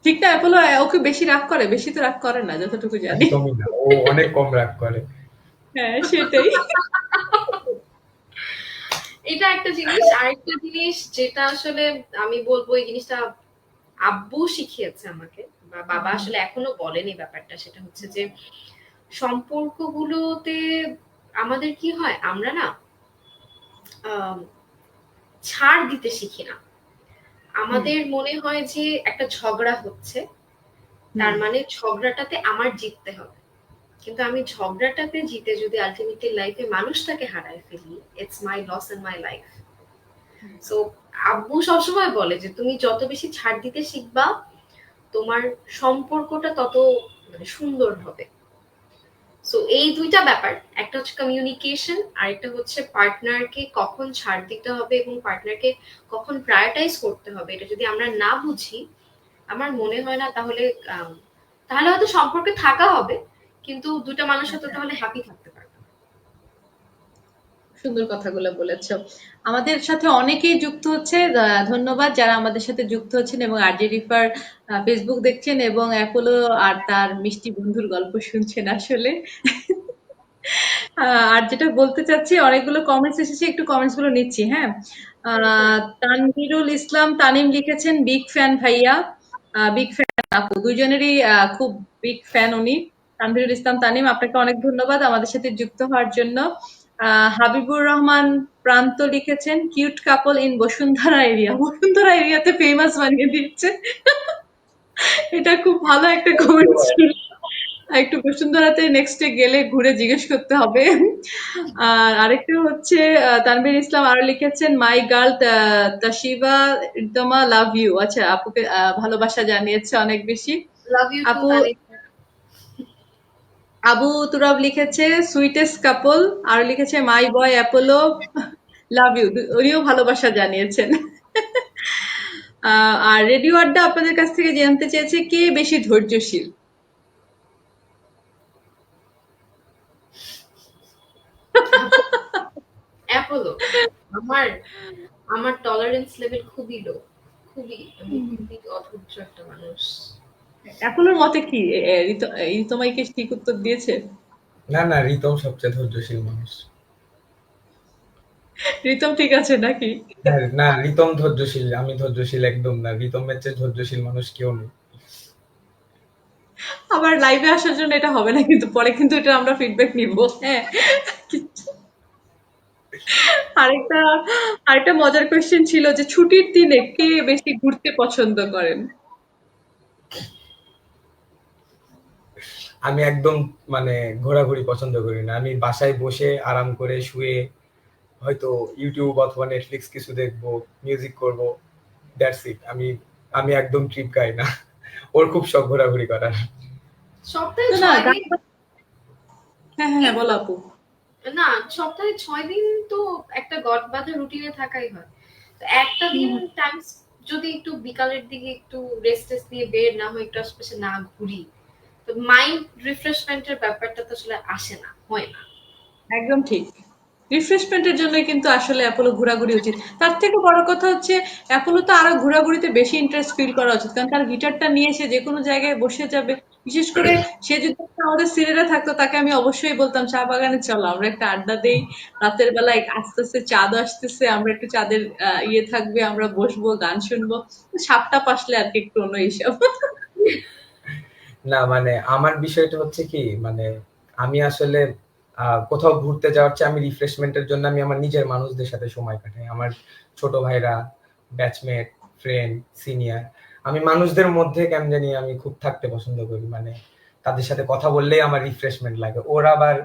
ঠিক না অ্যাপোলো? ওকে বেশি রাগ করে? বেশি তো রাগ করে না যতটুকু জানি। একদমই না, ও অনেক কম রাগ করে। হ্যাঁ, সেটাই। এটা একটা জিনিস। আরেকটা জিনিস যেটা আসলে আমি বলবো এই জিনিসটা আব্বু শিখিয়েছে আমাকে, বা বাবা আসলে এখনো বলেনি ব্যাপারটা, সেটা হচ্ছে যে সম্পর্কগুলোতে আমাদের কি হয়, আমরা না আম, ছাড় দিতে শিখি না। হুম, আমাদের মনে হয় যে একটা ঝগড়া হচ্ছে, হুম। তার মানে ঝগড়াটাতে আমার জিততে হবে। কিন্তু আমি ঝগড়াটাতে জিতে যদি আলটিমেটলি লাইফে মানুষটাকে হারায় ফেলি, it's my loss and my life. So আব্বু সবসময় বলে যে তুমি যত বেশি ছাড় দিতে শিখবা, তোমার সম্পর্কটা তত মানে সুন্দর হবে। সো এই দুইটা ব্যাপার, একটা হচ্ছে কমিউনিকেশন, আরেকটা হচ্ছে পার্টনারকে কখন ছাড় দিতে হবে এবং পার্টনারকে কখন প্রায়োরিটাইজ করতে হবে, এটা যদি আমরা না বুঝি, আমার মনে হয় না তাহলে আম, তাহলে হয়তো সম্পর্কে থাকা হবে, কিন্তু দুটা মানুষ হয়তো তাহলে হ্যাপি থাকতে পারবে না। সুন্দর কথাগুলো বলেছো। আমাদের সাথে অনেকেই যুক্ত হচ্ছে। ধন্যবাদ যারা আমাদের সাথে যুক্ত হচ্ছেন এবং আরজে রিফার ফেসবুক দেখছেন এবং অ্যাপোলো আর তার মিষ্টি বন্ধুর গল্প শুনছেন আসলে। আর যেটা বলতে চাচ্ছি, অনেকগুলো কমেন্টস এসেছে, একটু কমেন্টস গুলো নিচ্ছি, হ্যাঁ। হুম হুম। তানভীরুল ইসলাম তানিম লিখেছেন, বিগ ফ্যান ভাইয়া, বিগ ফ্যান আপু, দুজনেরই খুব বিগ ফ্যান উনি। তানভীরুল ইসলাম তানিম, আপনাকে অনেক ধন্যবাদ আমাদের সাথে যুক্ত হওয়ার জন্য। হাবিবুর রহমান প্রান্ত লিখেছেন, cute couple in Bashundhara area. Bashundhara এরিয়াতে ফেমাস বানিয়ে দিচ্ছে। এটা খুব ভালো একটা কমেন্ট ছিল। একটু বসুন্ধরাতে নেক্সটে গেলে ঘুরে জিজ্ঞেস করতে হবে। আর আরেকটা হচ্ছে তানভীর ইসলাম আরো লিখেছেন, মাই গার্ল তাশিবা ইরতমা লাভ ইউ। আচ্ছা, আপুকে ভালোবাসা জানিয়েছে অনেক বেশি। লাভ ইউ টু আপু তানিম। আবু তুরাব লিখেছে, সুইটেস্ট কাপল। আর লিখেছে, মাই বয় অ্যাপোলো লাভ ইউ। উনিও ভালোবাসা জানিয়েছেন। আর রেডিও আড্ডা আপনাদের কাছ থেকে জানতে চেয়েছে, কে বেশি ধৈর্যশীল? অ্যাপোলো। আমার আমার টলারেন্স লেভেল খুবই লো, খুবই, আমি খুবই অধৈর্য একটা মানুষ। অ্যাপোলোর মতে কি? ঋতমাইকে ঠিক উত্তর দিয়েছে? না না, রিতম সবচেয়ে ধৈর্যশীল মানুষ। রিতম ঠিক আছে নাকি? হ্যাঁ, না রিতম ধৈর্যশীল, আমি ধৈর্যশীল একদম না। রিতমের চেয়ে ধৈর্যশীল মানুষ কেউ নেই। আবার লাইভে আসার জন্য এটা হবে না, কিন্তু পরে কিন্তু এটা আমরা ফিডব্যাক নিব, হ্যাঁ। আরেকটা আরেকটা মজার কোয়েশ্চেন ছিল যে, ছুটির দিনে কে বেশি ঘুরতে পছন্দ করেন? আমি একদম মানে ঘোরাঘুরি পছন্দ করি না। আমি বাসায় বসে আরাম করে শুয়ে হয়তো ইউটিউব অথবা নেটফ্লিক্স কিছু দেখবো, মিউজিক করব, দ্যাটস ইট। আমি আমি একদম ট্রিপ গাই না। ওর খুব শখ ঘোরাঘুরি করার। সপ্তাহে না না, 6 দিন। হ্যাঁ হ্যাঁ হ্যাঁ, বলো কিন্তু আপু। না, সপ্তাহে 6 দিন তো একটা গড় বাঁধা রুটিনে থাকাই হয়। তো একটা হুম, দিন হুম। টাইমস যদি একটু বিকালের দিকে একটু রেস্ট টেস্ট নিয়ে বের না হয়ে একটু আশেপাশে না ঘুরি, তো মাইন্ড রিফ্রেশমেন্টের ব্যাপারটা তো আসলে আসে না, হয় না। একদম ঠিক। রিফ্রেশমেন্টের জন্যই কিন্তু আসলে অ্যাপোলো ঘোরাঘুরি উচিত। তার থেকে বড় কথা হচ্ছে, অ্যাপোলো তো আরো ঘোরাঘুরিতে বেশি ইন্টারেস্ট ফিল করা উচিত, কারণ তার গিটারটা নিয়ে সে যে কোনো জায়গায় বসে যাবে। বিশেষ করে সে যদি একটা আমাদের সিলেটে থাকতো, তাকে আমি অবশ্যই বলতাম, চা বাগানে চলো, আমরা একটা আড্ডা দেই। রাতের বেলায় আস্তে আস্তে চাঁদ আসতেছে, আমরা একটু চাঁদের ইয়ে থাকবে, আমরা বসবো, গান শুনবো। সাপটা আসলে আর কি একটু অন্য এইসব। না মানে আমার বিষয়টা হচ্ছে কি, মানে আমি আসলে কোথাও ঘুরতে যাওয়ার চেয়ে আমি রিফ্রেশমেন্টের জন্য আমি আমার নিজের মানুষদের সাথে সময় কাটাই। আমার ছোট ভাইরা, ব্যাচমেট, ফ্রেন্ড, সিনিয়র, আমি মানুষদের মধ্যে কেন জানি আমি খুব থাকতে পছন্দ করি। মানে তাদের সাথে কথা বললেই আমার রিফ্রেশমেন্ট লাগে। ওর আবার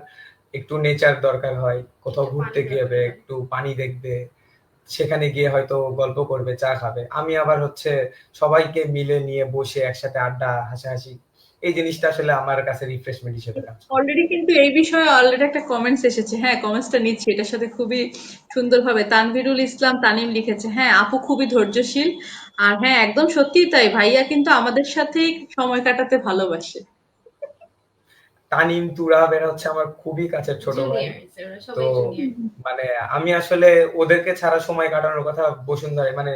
একটু নেচার দরকার হয়, কোথাও একটু পানি ঘুরতে দরকার গিয়ে হয়। একটু পানি দেখবে, সেখানে গিয়ে হয়তো গল্প করবে, চা খাবে। আমি আবার হচ্ছে সবাইকে মিলে নিয়ে বসে একসাথে আড্ডা হাসাহাসি, এই জিনিসটা আসলে আমার কাছে রিফ্রেশমেন্ট হিসেবে কাজ করে। অলরেডি কিন্তু এই বিষয়ে অলরেডি একটা কমেন্টস এসেছে। হ্যাঁ, কমেন্টসটা নিচ্ছি। এটার সাথে খুবই সুন্দরভাবে তানভীরুল ইসলাম তানিম লিখেছে, হ্যাঁ আপু খুবই ধৈর্যশীল। আর হ্যাঁ, একদম সত্যিই তাই, ভাইয়া কিন্তু আমাদের সাথেই সময় কাটাতে ভালোবাসে। তানিম, তুরাব এরা হচ্ছে আমার খুবই কাছের ছোট ভাই। জুনিয়র, ওরা তো সবাই জুনিয়র। মানে আমি আসলে ওদেরকে ছাড়া সময় কাটানোর কথা বসুন্ধরায়, মানে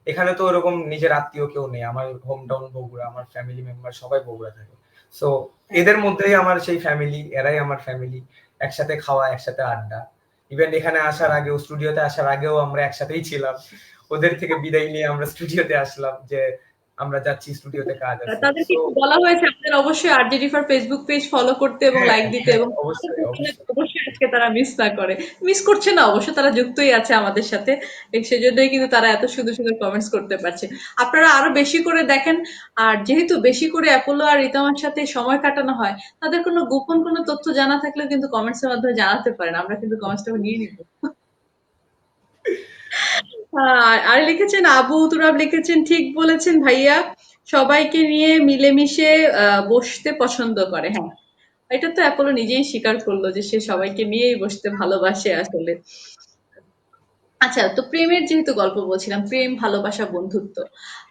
এখানে তো ওরকম নিজের আত্মীয় কেউ নেই। আমার হোম টাউন বগুড়া, আমার ফ্যামিলি মেম্বার সবাই বগুড়া থাকে। সো এদের মধ্যেই আমার সেই ফ্যামিলি, এরাই আমার ফ্যামিলি। একসাথে খাওয়া, একসাথে আড্ডা। ইভেন এখানে আসার আগেও, স্টুডিওতে আসার আগেও আমরা একসাথেই ছিলাম। ওদের থেকে বিদায় নিয়ে আমরা স্টুডিওতে আসলাম যে আমরা যাচ্ছি, স্টুডিওতে কাজ আছে। তাদেরকে সো একটু বলা হয়েছে আপনাদের অবশ্যই আরজে রিফার ফেসবুক পেজ ফলো করতে এবং হ্যাঁ, লাইক দিতে, হ্যাঁ, এবং অবশ্যই, অবশ্যই। অবশ্যই আজকে তারা মিস না করে। মিস করছে না অবশ্য, তারা যুক্তই আছে আমাদের সাথে। সেজন্যই কিন্তু তারা এত সুন্দর সুন্দর কমেন্টস করতে পারছে। আপনারা আরো বেশি করে দেখেন। আর যেহেতু বেশি করে অ্যাপোলো আর রিতমের সাথে সময় কাটানো হয়, তাদের কোনো গোপন কোনো তথ্য জানা থাকলেও কিন্তু কমেন্টস এর মাধ্যমে জানাতে পারেন, আমরা কিন্তু কমেন্টসটা নিয়ে নিব। আর লিখেছেন আবু তুরাব, লিখেছেন ঠিক বলেছেন ভাইয়া, সবাইকে নিয়ে মিলেমিশে বসতে পছন্দ করে। হ্যাঁ, এটা তো অ্যাপোলো নিজেই স্বীকার করলো যে সে সবাইকে নিয়েই বসতে ভালোবাসে আসলে। আচ্ছা, তো প্রেমের যেহেতু গল্প বলছিলাম, প্রেম ভালোবাসা বন্ধুত্ব,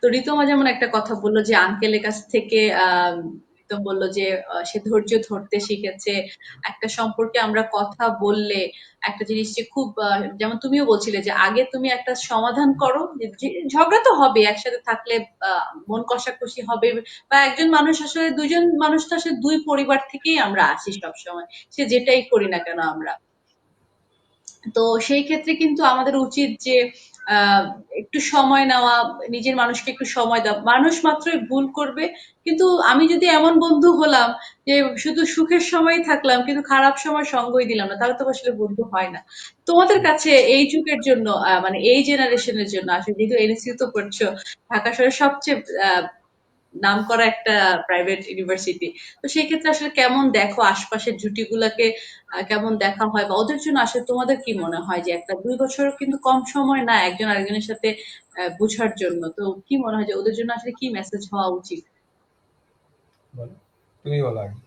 তো ঋতমা যেমন একটা কথা বললো যে আঙ্কেলের কাছ থেকে ঋতম বললো যে সে ধৈর্য ধরতে শিখেছে। একটা সম্পর্কে আমরা কথা বললে একটা জিনিস যে খুব যেমন তুমিও বলছিলে যে আগে তুমি একটা সমাধান করো, যে ঝগড়া তো হবে একসাথে থাকলে, মন কষাকষি হবে, বা একজন মানুষ আসলে, দুজন মানুষ তো আসলে দুই পরিবার থেকেই আমরা আসি সব সময়, সে যেটাই করি না কেন আমরা। তো সেই ক্ষেত্রে কিন্তু আমাদের উচিত যে আহ, একটু সময় নেওয়া, নিজের মানুষকে একটু সময় দেওয়া। মানুষ মাত্রই ভুল করবে, কিন্তু আমি যদি এমন বন্ধু হলাম যে শুধু সুখের সময় থাকলাম কিন্তু খারাপ সময় সঙ্গই দিলাম না, তাহলে তো আসলে বন্ধু হয় না। তোমাদের কাছে এই যুগের জন্য মানে এই জেনারেশনের জন্য আসলে, যেহেতু এনএসইউ তো পড়ছো, ঢাকা শহরের সবচেয়ে নামকরা একটা প্রাইভেট ইউনিভার্সিটি, তো সেই ক্ষেত্রে আসলে কেমন দেখো আশপাশের জুটিগুলাকে, কেমন দেখা হয়, বা ওদের জন্য আসলে তোমাদের কি মনে হয় যে একটা 2 বছর কিন্তু কম সময় না একজন আরেকজনের সাথে বোঝার জন্য, তো কি মনে হয় যে ওদের জন্য আসলে কি মেসেজ হওয়া উচিত? বলো, তুমি বলো আগে।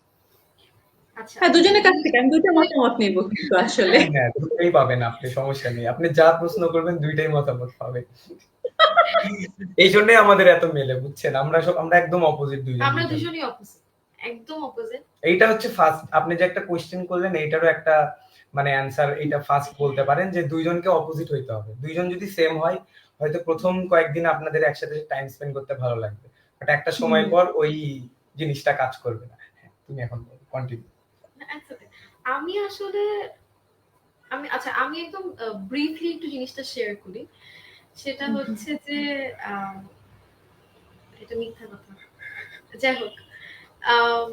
আচ্ছা, হ্যাঁ, দুজনের কাছ থেকে আমি দুইটা জিনিসগুলো মতামত নিবো কিন্তু আসলে। হ্যাঁ, হ্যাঁ, দুটোই পাবেন আপনি, সমস্যা নেই। আপনি যা প্রশ্ন করবেন দুইটাই মতামত পাবেন। এই জন্যই আমাদের এত মেলে, বুঝছেন? আমরা একদম অপোজিট দুইজন আমরা দুইজন। দুজনই অপোজিট, একদম অপোজিট। এইটা হচ্ছে ফার্স্ট, আপনি যে একটা কোয়েশ্চেন করলেন এইটারও একটা মানে অ্যান্সার, এটা ফার্স্ট বলতে হ্যাঁ, পারেন যে দুইজনকে অপোজিট হইতে হবে। দুইজন যদি সেম হয়, হয়তো প্রথম কয়েকদিন আপনাদের একসাথে টাইম স্পেন্ড করতে ভালো লাগবে, বাট একটা সময় হুম। পর ওই জিনিসটা কাজ করবে না। হ্যাঁ, তুমি এখন কন্টিনিউ। একসাথে। আমি আসলে আমি একদম ব্রিফলি একটু জিনিসটা শেয়ার করি। সেটা হচ্ছে যে আহ, এটা মিথ্যা কথা, যাই হোক। আম,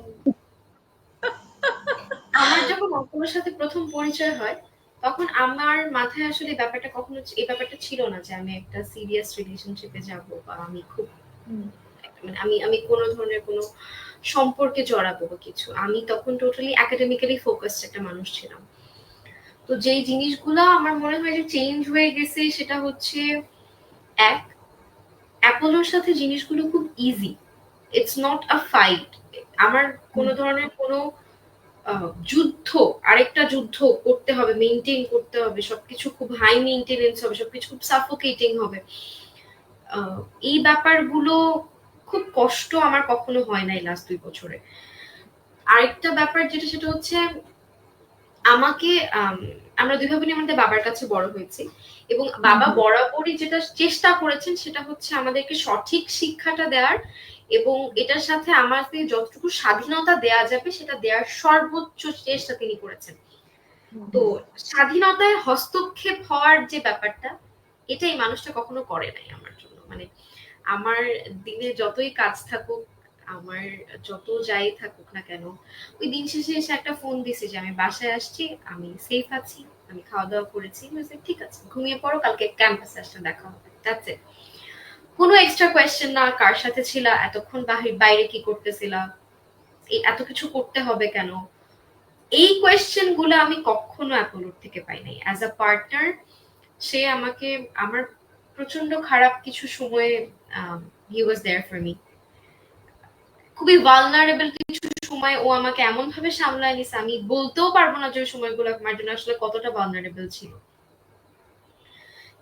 আমার যখন অপর্ণার সাথে প্রথম পরিচয় হয়, তখন আমার মাথায় আসলে এই ব্যাপারটা ছিল না যে আমি একটা সিরিয়াস রিলেশনশিপে যাব, বা আমি খুব মানে আমি কোনো ধরনের কোনো সম্পর্কে জড়াবো বা কিছু। আমি তখন টোটালি একাডেমিক্যালি ফোকাসড একটা মানুষ ছিলাম। তো যেই জিনিসগুলা আমার মনে হয় যে চেঞ্জ হয়ে গেছে, সেটা হচ্ছে এক, অ্যাপোলোর সাথে জিনিসগুলো খুব easy. It's not a fight. আমার কোনো ধরনের কোনো যুদ্ধ, আরেকটা যুদ্ধ করতে হবে, মেনটেন করতে হবে, সবকিছু খুব হাই মেনটেনেন্স হবে, সবকিছু খুব সাফোকেটিং হবে। আহ, এই ব্যাপারগুলো খুব কষ্ট আমার কখনো হয় নাই লাস্ট 2 বছরে। আরেকটা ব্যাপার যেটা, সেটা হচ্ছে আমাকে আমরা দুই ভাই বোনই আমাদের বাবার কাছে বড় হয়েছি, এবং বাবা বরাবরই যেটা চেষ্টা করেছেন সেটা হচ্ছে আমাদেরকে সঠিক শিক্ষাটা দেওয়ার, এবং এটার সাথে আমাদের যতটুকু স্বাধীনতা দেয়া যাবে সেটা দেওয়ার সর্বোচ্চ চেষ্টা তিনি করেছেন। তো স্বাধীনতায় হস্তক্ষেপ হওয়ার যে ব্যাপারটা, এটা এই মানুষটা কখনো করে নাই আমার জন্য। মানে আমার দিনে যতই কাজ থাকুক, আমার যত যাই থাকুক না কেন, ওই দিন শেষে এসে একটা ফোন দিছে যে আমি বাসায় আসছি, আমি সেফ আছি, আমি খাওয়া দাওয়া করেছি, ঠিক আছে ঘুমিয়ে পড়ো, কালকে ক্যাম্পাসে আসলে দেখা হবে, দ্যাটস ইট। কোনো এক্সট্রা কোয়েশ্চেন না, কার সাথে ছিলা এতক্ষণ, বাইরে কি করতেছিলা, এই এত কিছু করতে হবে কেন, এই কোয়েশ্চেন গুলো আমি কখনো অ্যাপোলোর থেকে পাই নাই। অ্যাজ আ পার্টনার সে আমাকে, আমার প্রচন্ড খারাপ কিছু সময়ে হি ওয়াজ দেয়ার ফর মি। খুবই ভালনারেবল কিছু সময় ও আমাকে এমন ভাবে সামলায় নিছে, আমি বলতেও পারবো না যে ওই সময়গুলো আমার জন্য আসলে কতটা ভালনারেবল ছিল।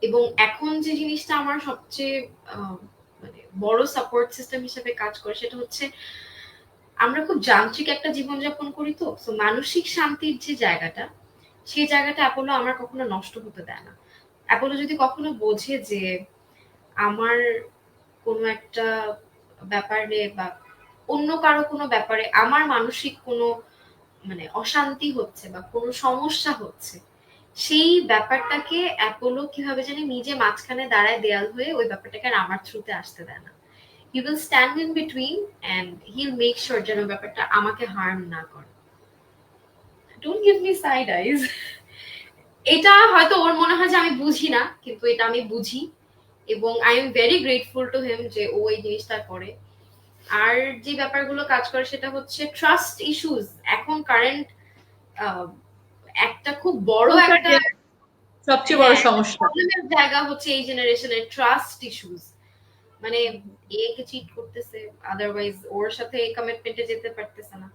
এবং এখন যে জিনিসটা আমার সবচেয়ে মানে বড় সাপোর্ট সিস্টেম হিসেবে কাজ করে সেটা হচ্ছে আমরা খুব যান্ত্রিক একটা জীবনযাপন করি, তো তো মানসিক শান্তির যে জায়গাটা, সেই জায়গাটা অ্যাপোলো আমার কখনো নষ্ট হতে দেয় না। অ্যাপোলো যদি কখনো বোঝে যে আমার কোনো একটা ব্যাপারে বা অন্য কারো কোনো ব্যাপারে আমার মানসিক কোনো মানে অশান্তি হচ্ছে বা কোনো সমস্যা হচ্ছে, সেই ব্যাপারটাকে অ্যাপোলো কিভাবে জানি নিজে মাঝখানে দাঁড়ায় দেয়াল হয়ে ওই ব্যাপারটাকে আর আমার থ্রুতে আসতে দেয় না। He will stand in between and he'll make sure যেন ব্যাপারটা আমাকে হার্ম না করে। Don't give me side eyes. এটা হয়তো ওর মনে হয় যে আমি বুঝি না, কিন্তু এটা আমি বুঝি এবং I am very grateful to him যে ও এই জিনিসটা করে। আর যে ব্যাপারগুলো কাজ করে সেটা হচ্ছে ট্রাস্ট ইস্যুস। এখন কারেন্ট একটা খুব বড় একটা সবচেয়ে বড় সমস্যা প্রবলেমের জায়গা হচ্ছে এই জেনারেশনের ট্রাস্ট ইস্যুস। মানে একে চিট করতেছে, আদারওয়াইজ ওর সাথে এই কমিটমেন্টে যেতে পারতেছে না।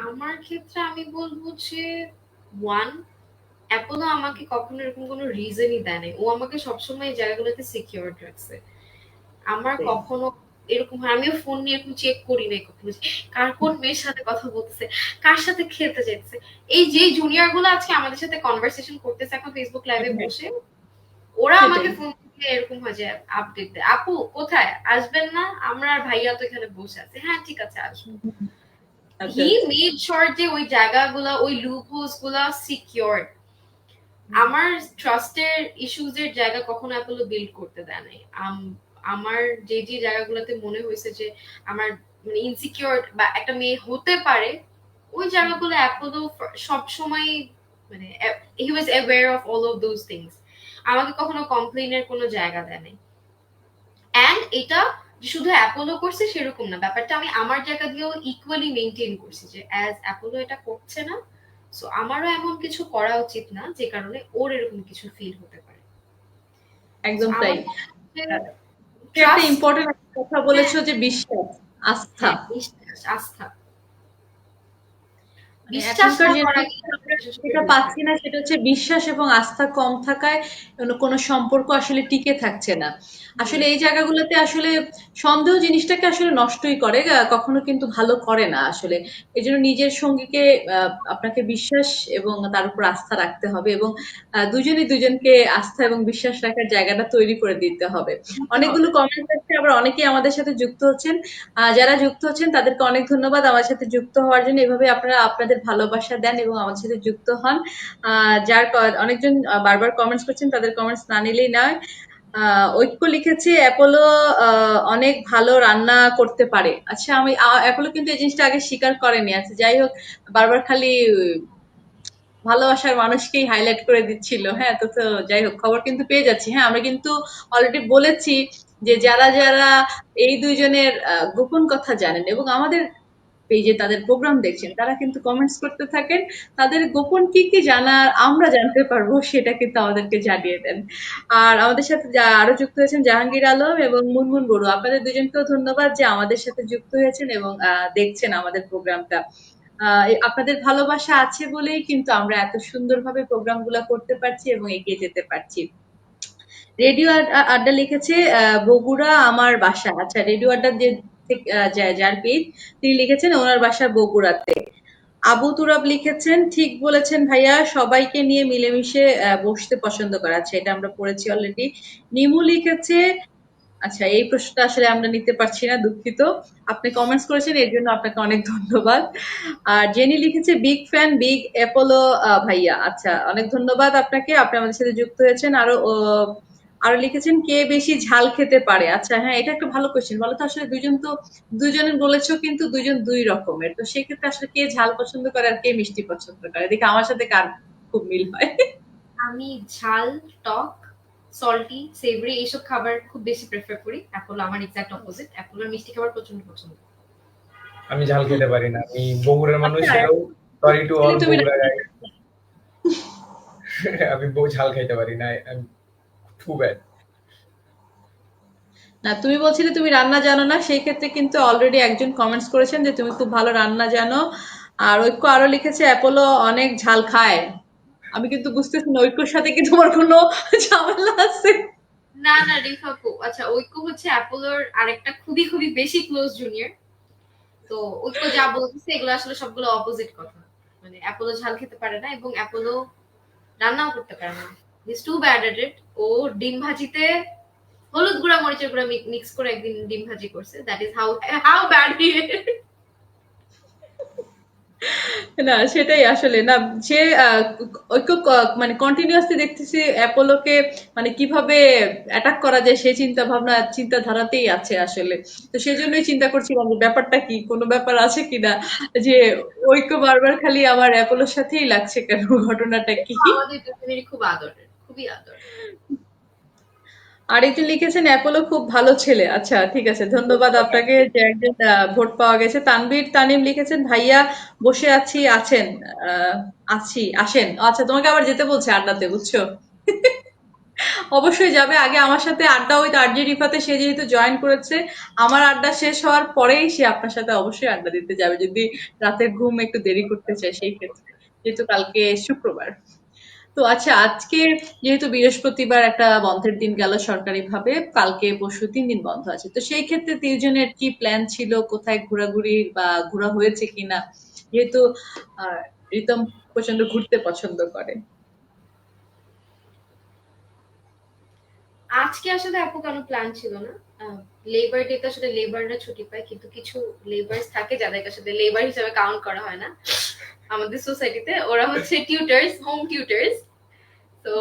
আমার ক্ষেত্রে আমি বলবো যে ওয়ান, অ্যাপোলো আমাকে কখনো এরকম কোনো রিজনই দেয় নাই। ও আমাকে সবসময় এই জায়গাগুলোতে সিকিউর রাখছে। আমার কখনো এরকম হয় আমিও ফোন নিয়ে এরকম চেক করি নাই কখনো কার কোন মেয়ের সাথে কথা বলতেছে, কার সাথে খেলতে যাচ্ছে। এই যে জুনিয়র গুলো আজকে আমাদের সাথে কনভারসেশন করতেছে এখন ফেসবুক লাইভে বসে, ওরা আমাকে ফোন দিয়ে এরকম হয় যে আপডেট দেয়, আপু কোথায় আসবেন না, আমরা আর ভাইয়া তো এখানে বসে আছি, হ্যাঁ ঠিক আছে আসবো। হি মেড শিওর যে ওই জায়গাগুলো ওই লুপহোলস গুলা সিকিউরড। আমার ট্রাস্টের ইস্যুজ এর জায়গা কখনো অ্যাপোলো বিল্ড করতে দেয় নাই। আমার যে যে জায়গাগুলোতে মনে হয়েছে যে আমার মানে ইনসিকিউর বা একটা মেয়ে হতে পারে, ওই জায়গাগুলো অ্যাপোলো সব সময় মানে he was aware of all of those things. আমাকে কখনো কমপ্লেইনের কোনো জায়গা দেয় নাই। এন্ড এটা যে শুধু অ্যাপোলো করছে সেরকম না, ব্যাপারটা আমি আমার জায়গা দিয়েও ইকুয়ালি মেইনটেইন করছি যে অ্যাজ অ্যাপোলো এটা করছে না, সো আমারও এমন কিছু করা উচিত না যে কারণে ওর এরকম কিছু ফিল হতে পারে। একদম তাই। একটা ট্রাস্ট, ইম্পর্টেন্ট কথা বলেছো যে বিশ্বাস, আস্থা। বিশ্বাস, আস্থা। মানে বিশ্বাস এখনকার না করা যেটা পাচ্ছি না সেটা হচ্ছে বিশ্বাস এবং আস্থা কম থাকায় কোনো সম্পর্ক আসলে টিকে থাকছে না। আসলে এই জায়গাগুলোতে আসলে সন্দেহ জিনিসটাকে আসলে নষ্টই করে, কখনো কিন্তু ভালো করে না আসলে। এই জন্য নিজের সঙ্গীকে আপনাকে বিশ্বাস এবং তার উপর আস্থা রাখতে হবে এবং দুজনই দুজনকে আস্থা এবং বিশ্বাস রাখার জায়গাটা তৈরি করে দিতে হবে। অনেকগুলো কমেন্ট আছে, আবার অনেকেই আমাদের সাথে যুক্ত হচ্ছেন। যারা যুক্ত হচ্ছেন তাদেরকে অনেক ধন্যবাদ আমার সাথে যুক্ত হওয়ার জন্য। এভাবে আপনারা আপনাদের ভালোবাসা দেন এবং আমার সাথে যুক্ত হন। অনেকজন বারবার কমেন্টস করছেন, তাদের কমেন্টস না নিলেই নয়। ঐক্য লিখেছে অ্যাপোলো অনেক ভালো রান্না করতে পারে। আচ্ছা, আমি অ্যাপোলো কিন্তু এই জিনিসটা আগে স্বীকার করেনি। আচ্ছা যাই হোক, বারবার খালি ভালোবাসার মানুষকেই হাইলাইট করে দিচ্ছিল। হ্যাঁ, তো যাই হোক, খবর কিন্তু পেয়ে যাচ্ছি। হ্যাঁ, আমরা কিন্তু অলরেডি বলেছি যে যারা যারা এই দুইজনের গোপন কথা জানেন এবং আমাদের পেজে তাদের প্রোগ্রাম দেখছেন, তারা কিন্তু কমেন্টস করতে থাকেন। তাদের গোপন কি কি জানার আমরা জানতে পারবো সেটা কিন্তু আমাদেরকে জানিয়ে দেন। আর আমাদের সাথে আরো যুক্ত হয়েছেন জাহাঙ্গীর আলম এবং মুনমুন বড়ুয়া। আপনাদের দুজনকেও ধন্যবাদ যে আমাদের সাথে যুক্ত হয়েছেন এবং দেখছেন আমাদের প্রোগ্রামটা। আপনাদের ভালোবাসা আছে বলেই কিন্তু আমরা এত সুন্দরভাবে প্রোগ্রামগুলো করতে পারছি এবং এগিয়ে যেতে পারছি। রেডিও আড্ডা লিখেছে বগুড়া আমার বাসা। আচ্ছা, রেডিও আড্ডা যে যার পেজ তিনি লিখেছেন ওনার বাসা বগুড়াতে। আবু তুরাব লিখেছেন ঠিক বলেছেন ভাইয়া, সবাইকে নিয়ে মিলেমিশে বসতে পছন্দ করা। আচ্ছা, এটা আমরা পড়েছি অলরেডি। নিমু লিখেছে, আচ্ছা এই প্রশ্নটা আসলে আমরা নিতে পারছি না, দুঃখিত। আপনি কমেন্টস করেছেন এর জন্য আপনাকে অনেক ধন্যবাদ। আর জেনি লিখেছে বিগ ফ্যান, বিগ অ্যাপোলো ভাইয়া। আচ্ছা, অনেক ধন্যবাদ আপনাকে, আপনি আমাদের সাথে যুক্ত হয়েছেন। আরো লিখেছেন কে বেশি ঝাল খেতে পারে। আচ্ছা হ্যাঁ, এটা একটা ভালো কোয়েশ্চেন। বলো তো আসলে দুজনের বলেছো কিন্তু দুজন দুই রকমের, তো সেক্ষেত্রে আসলে কে ঝাল পছন্দ করে আর কে মিষ্টি পছন্দ করে, দেখি আমার সাথে কার খুব মিল হয়। আমি ঝাল, টক, সল্টি, সেভরি এইসব খাবার খুব বেশি প্রেফার করি। অ্যাপোলো আমার এক্সাক্ট অপোজিট। অ্যাপোলোর মিষ্টি খাবার প্রচন্ড পছন্দ। আমি ঝাল খেতে পারি না, আমি বগুড়ার মানুষ আচ্ছা, হয়েও সরি টু অল তুমি বগুড়া গাই। আমি ঝাল খাইতে পারি না, টু ব্যাড। না, তুমি বলছিলে তুমি রান্না জানো না, সেই ক্ষেত্রে কিন্তু অলরেডি একজন কমেন্টস করেছেন যে তুমি খুব ভালো রান্না জানো। আর ঐক্য আরো লিখেছে অ্যাপোলো অনেক ঝাল খায়। আমি কিন্তু বুঝতেছি না ঐক্যর সাথে কি তোমার কোনো ঝামেলা আছে? না না রিফা আপু, আচ্ছা ঐক্য হচ্ছে অ্যাপোলোর আরেকটা খুবই খুবই বেশি ক্লোজ জুনিয়র। তো ঐক্য যা বলতেছে এগুলো আসলে সবগুলো অপোজিট কথা। মানে অ্যাপোলো ঝাল খেতে পারে না এবং অ্যাপোলো রান্নাও করতে পারে না। ইজ টু ব্যাড এট ইট। ও ডিম ভাজিতে হলুদ গুঁড়া মরিচের গুঁড়া মিক্স করে একদিন ডিম ভাজি করছে। দ্যাট ইজ হাউ ব্যাড হি। না সেটাই আসলে না। সে ঐক্য মানে কন্টিনিউয়াসলি দেখতেছি অ্যাপোলোকে মানে কিভাবে অ্যাটাক করা যায় সেই চিন্তা ভাবনা চিন্তাধারাতেই আছে আসলে। তো সেজন্যই চিন্তা করছিলাম যে ব্যাপারটা কি, কোনো ব্যাপার আছে কিনা, যে ঐক্য বারবার খালি আমার অ্যাপোলোর সাথেই লাগছে কেন, ঘটনাটা কি? আমাদের দুজনেরই খুব আদরের, খুবই আদরের। আরেকজন লিখেছেন অ্যাপোলো খুব ভালো ছেলে। আচ্ছা ঠিক আছে, ধন্যবাদ আপনাকে যে একজন ভোট পাওয়া গেছে। তানভীর তানিম লিখেছেন ভাইয়া বসে আছি আছেন, আহ, আছি আসেন। আচ্ছা তোমাকে আবার যেতে বলছে আড্ডাতে, বুঝছো? অবশ্যই যাবে, আগে আমার সাথে আড্ডা ওই আরজে রিফাতে, সে যেহেতু জয়েন করেছে আমার আড্ডা শেষ হওয়ার পরেই সে আপনার সাথে অবশ্যই আড্ডা দিতে যাবে, যদি রাতের ঘুম একটু দেরি করতে চায় সেই ক্ষেত্রে, যেহেতু কালকে শুক্রবার। তো আচ্ছা, আজকে যেহেতু বৃহস্পতিবার একটা বন্ধের দিন গেল সরকারিভাবে, কালকে পরশু 3 দিন বন্ধ আছে, তো সেই ক্ষেত্রে 3জনের কি প্ল্যান ছিল, কোথায় ঘোরাঘুরি বা ঘোরা হয়েছে কিনা, যেহেতু আহ রিতম প্রচন্ড ঘুরতে পছন্দ করে। আজকে আসলে আপু কোনো প্ল্যান ছিল না। লেবার ডেতে আসলে লেবাররা ছুটি পায়, কিন্তু কিছু লেবার্স থাকে যাদেরকে আসলে লেবার হিসেবে কাউন্ট করা হয় না আমাদের সোসাইটিতে। ওরা হচ্ছে টিউটার্স, হোম টিউটার্স। তো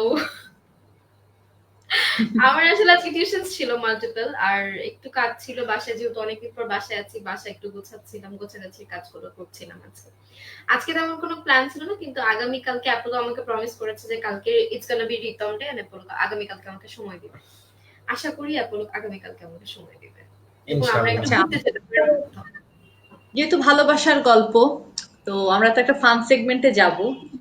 আমার আসলে আজকে টিউশনস ছিল মাল্টিপল, আর একটু কাজ ছিল বাসায়, যেহেতু অনেকদিন পর বাসায় আছি, বাসায় একটু গোছাচ্ছিলাম, গোছাগাছি কাজগুলো করছিলাম আজকে। আজকে তেমন কোনো প্ল্যান ছিল না, কিন্তু আগামীকালকে অ্যাপোলো আমাকে প্রমিস করেছে যে কালকে it's gonna be return day, and Apollo আগামীকালকে আমাকে সময় দিবে। আশা করি অ্যাপোলো আগামীকালকে আমাকে সময় দিবে এবং আমরা একটু ইনশাল্লাহ। আচ্ছা, ঘুরতে যেতে পারবো কোথাও। যেহেতু ভালোবাসার গল্প, তো আমরা তো একটা ফান সেগমেন্টে যাব।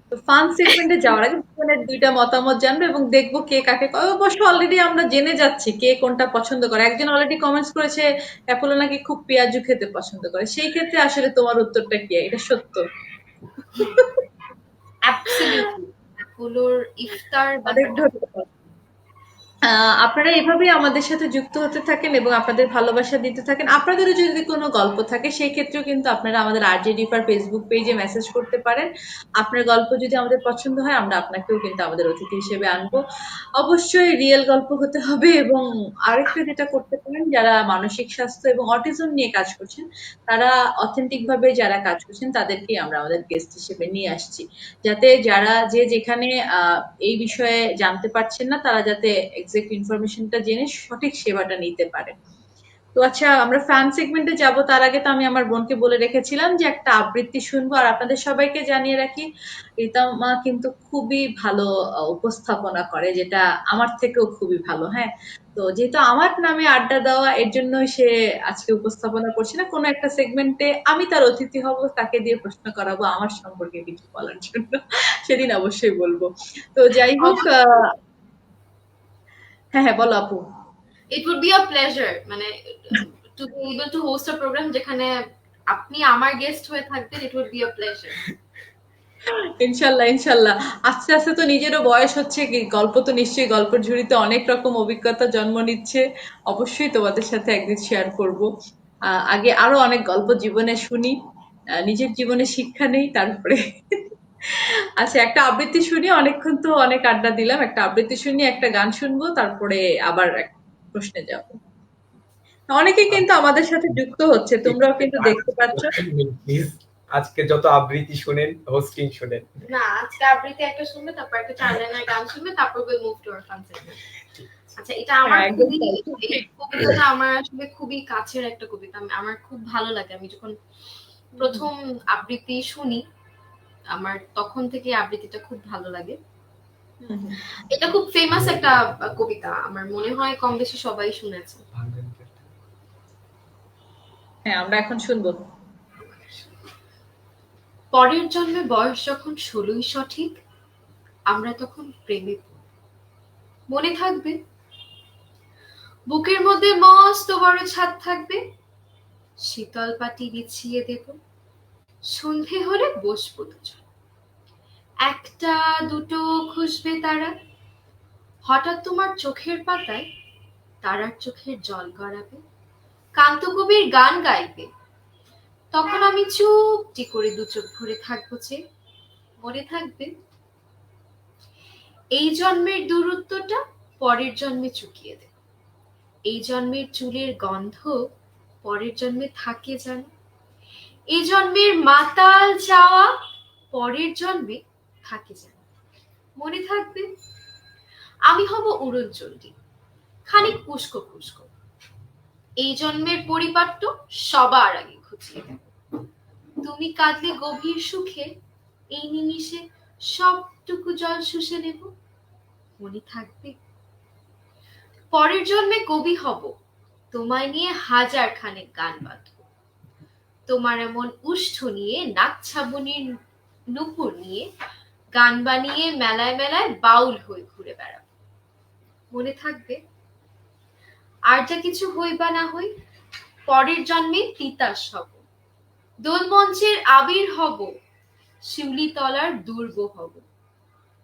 তো ফান সেগমেন্টে যাওয়ার আগে দুজনের 2টা মতামত জানবো এবং দেখবো কে কাকে অবশ্য অলরেডি আমরা জেনে যাচ্ছি কে কোনটা পছন্দ করে। একজন অলরেডি কমেন্টস করেছে অ্যাপোলো নাকি খুব পেঁয়াজু খেতে পছন্দ করে, সেই ক্ষেত্রে আসলে তোমার উত্তরটা কি, এটা সত্য? অ্যাবসলিউটলি অ্যাপোলোর ইফতার অনেক ব্যাপারটা খুব ধন্যবাদ। আপনারা এভাবেই আমাদের সাথে যুক্ত হতে থাকেন এবং আপনাদের ভালোবাসা দিতে থাকেন। আপনাদেরও যদি কোনো গল্প থাকে সেই ক্ষেত্রেও কিন্তু আপনারা আমাদের আরজে ডিফার ফেসবুক পেজে মেসেজ করতে পারেন। আপনার গল্প যদি আমাদের পছন্দ হয় আমরা আপনাকেও কিন্তু আমাদের অতিথি হিসেবে আনবো। অবশ্যই রিয়েল গল্প হতে হবে। এবং আরেকটা যেটা করতে পারেন, যারা মানসিক স্বাস্থ্য এবং অটিজম নিয়ে কাজ করছেন, তারা অথেন্টিক ভাবে যারা কাজ করছেন তাদেরকেই আমরা আমাদের গেস্ট হিসেবে নিয়ে আসছি, যাতে যারা যে যেখানে এই বিষয়ে জানতে পারছেন না তারা যাতে এক্সাক্ট ইনফরমেশনটা জেনে সঠিক সেবাটা নিতে পারে। তো আচ্ছা, আমরা ফ্যান সেগমেন্টে যাব, তার আগে তো আমি আমার বোনকে বলে রেখেছিলাম যে একটা আবৃত্তি শুনবো। আর আপনাদের সবাইকে জানিয়ে রাখি, রিতামা কিন্তু খুবই ভালো উপস্থাপনা করে, যেটা আমার থেকেও খুবই ভালো। হ্যাঁ, তো যেহেতু আমার নামে আড্ডা দেওয়া, এর জন্যই সে আজকে উপস্থাপনা করছে না, কোনো একটা সেগমেন্টে আমি তার অতিথি হব, তাকে দিয়ে প্রশ্ন করাবো আমার সম্পর্কে কিছু বলার জন্য। সেদিন অবশ্যই বলবো। তো যাই হোক, অবশ্যই। হ্যাঁ হ্যাঁ বলো আপু। It would be a pleasure, মানে to be able to host a program যেখানে আপনি আমার গেস্ট হয়ে থাকবেন। It would be a pleasure. ইনশাল্লাহ ইনশাল্লাহ। আস্তে আস্তে তো নিজেরও বয়স হচ্ছে, কি গল্প তো নিশ্চয়ই, গল্পের ঝুড়িতে অনেক রকম অভিজ্ঞতা জন্ম নিচ্ছে। অবশ্যই তোমাদের সাথে একদিন শেয়ার করব। আগে আরো অনেক গল্প জীবনে শুনি, নিজের জীবনে শিক্ষা নেই তারপরে। আচ্ছা, একটা আবৃত্তি শুনি, অনেকক্ষণ তো অনেক আড্ডা দিলাম, একটা আবৃত্তি শুনি, একটা গান শুনবো, তারপরে আবার এক প্রশ্নে যাব। অনেকে কিন্তু আমাদের সাথে যুক্ত হচ্ছে, তোমরাও কিন্তু দেখতে পাচ্ছ। প্লিজ, আজকে যত আবৃত্তি শুনেন, হোস্টিং শুনেন। না, আজকে আবৃত্তি একটা শুনবে, তারপর একটা 4 লাইনের গান শুনবে, তারপর will move to our fun segment. আচ্ছা, এটা আমার হ্যাঁ একদম খুবই, তাই। এই কবিতাটা আমার আসলে খুবই কাছের একটা কবিতা। আমার খুব ভালো লাগে। আমি যখন প্রথম আবৃত্তি শুনি, আমার তখন থেকে আবৃত্তিটা খুব ভালো লাগে। হুম, হুম। এটা খুব ফেমাস একটা কবিতা, আমার মনে হয় কম বেশি সবাই শুনেছে। হ্যাঁ, আমরা এখন শুনবো। পরের জন্মে বয়স যখন 16ই সঠিক, আমরা তখন প্রেমে পড়ব। মনে থাকবে বুকের মধ্যে মস্ত বড় ছাদ থাকবে, শীতল পাটি বিছিয়ে দেব, সন্ধে হলে বসবো দুজন, একটা দুটো খুঁজবে তারা, হঠাৎ তোমার চোখের পাতায় তারার চোখের জল গড়াবে, কান্তকবির গান গাইবে, তখন আমি চুপটি করে দু চোখ ভরে থাকবো যে, মনে থাকবে এই জন্মের দূরত্বটা পরের জন্মে চুকিয়ে দেব, এই জন্মের চুলের গন্ধ পরের জন্মে থাকে যেন, এই জন্মের মাতাল চাওয়া পরের জন্মে থাকে যেন, মনে থাকবে আমি হব উড়নচণ্ডী, খানিক উস্কো খুস্কো, এই জন্মের পরিপাট্য সবার আগে খুঁজিয়ে দেব, তুমি কাঁদলে গভীর সুখে এই নিমিষে সবটুকু জল শুষে নেব, মনে থাকবে পরের জন্মে কবি হব, তোমায় নিয়ে হাজার খানেক গান বাঁধব, তোমার এমন উষ্ঠ নিয়ে নাকছাবনির নুপুর নিয়ে গান বানিয়ে মেলায় মেলায় বাউল হয়ে ঘুরে বেড়াবো, মনে থাকবে আর যা কিছু হই বা না হই পরের জন্মে তিতাস হব, দোলমঞ্চের আবির হব, শিউলি তলার দুর্গ হব,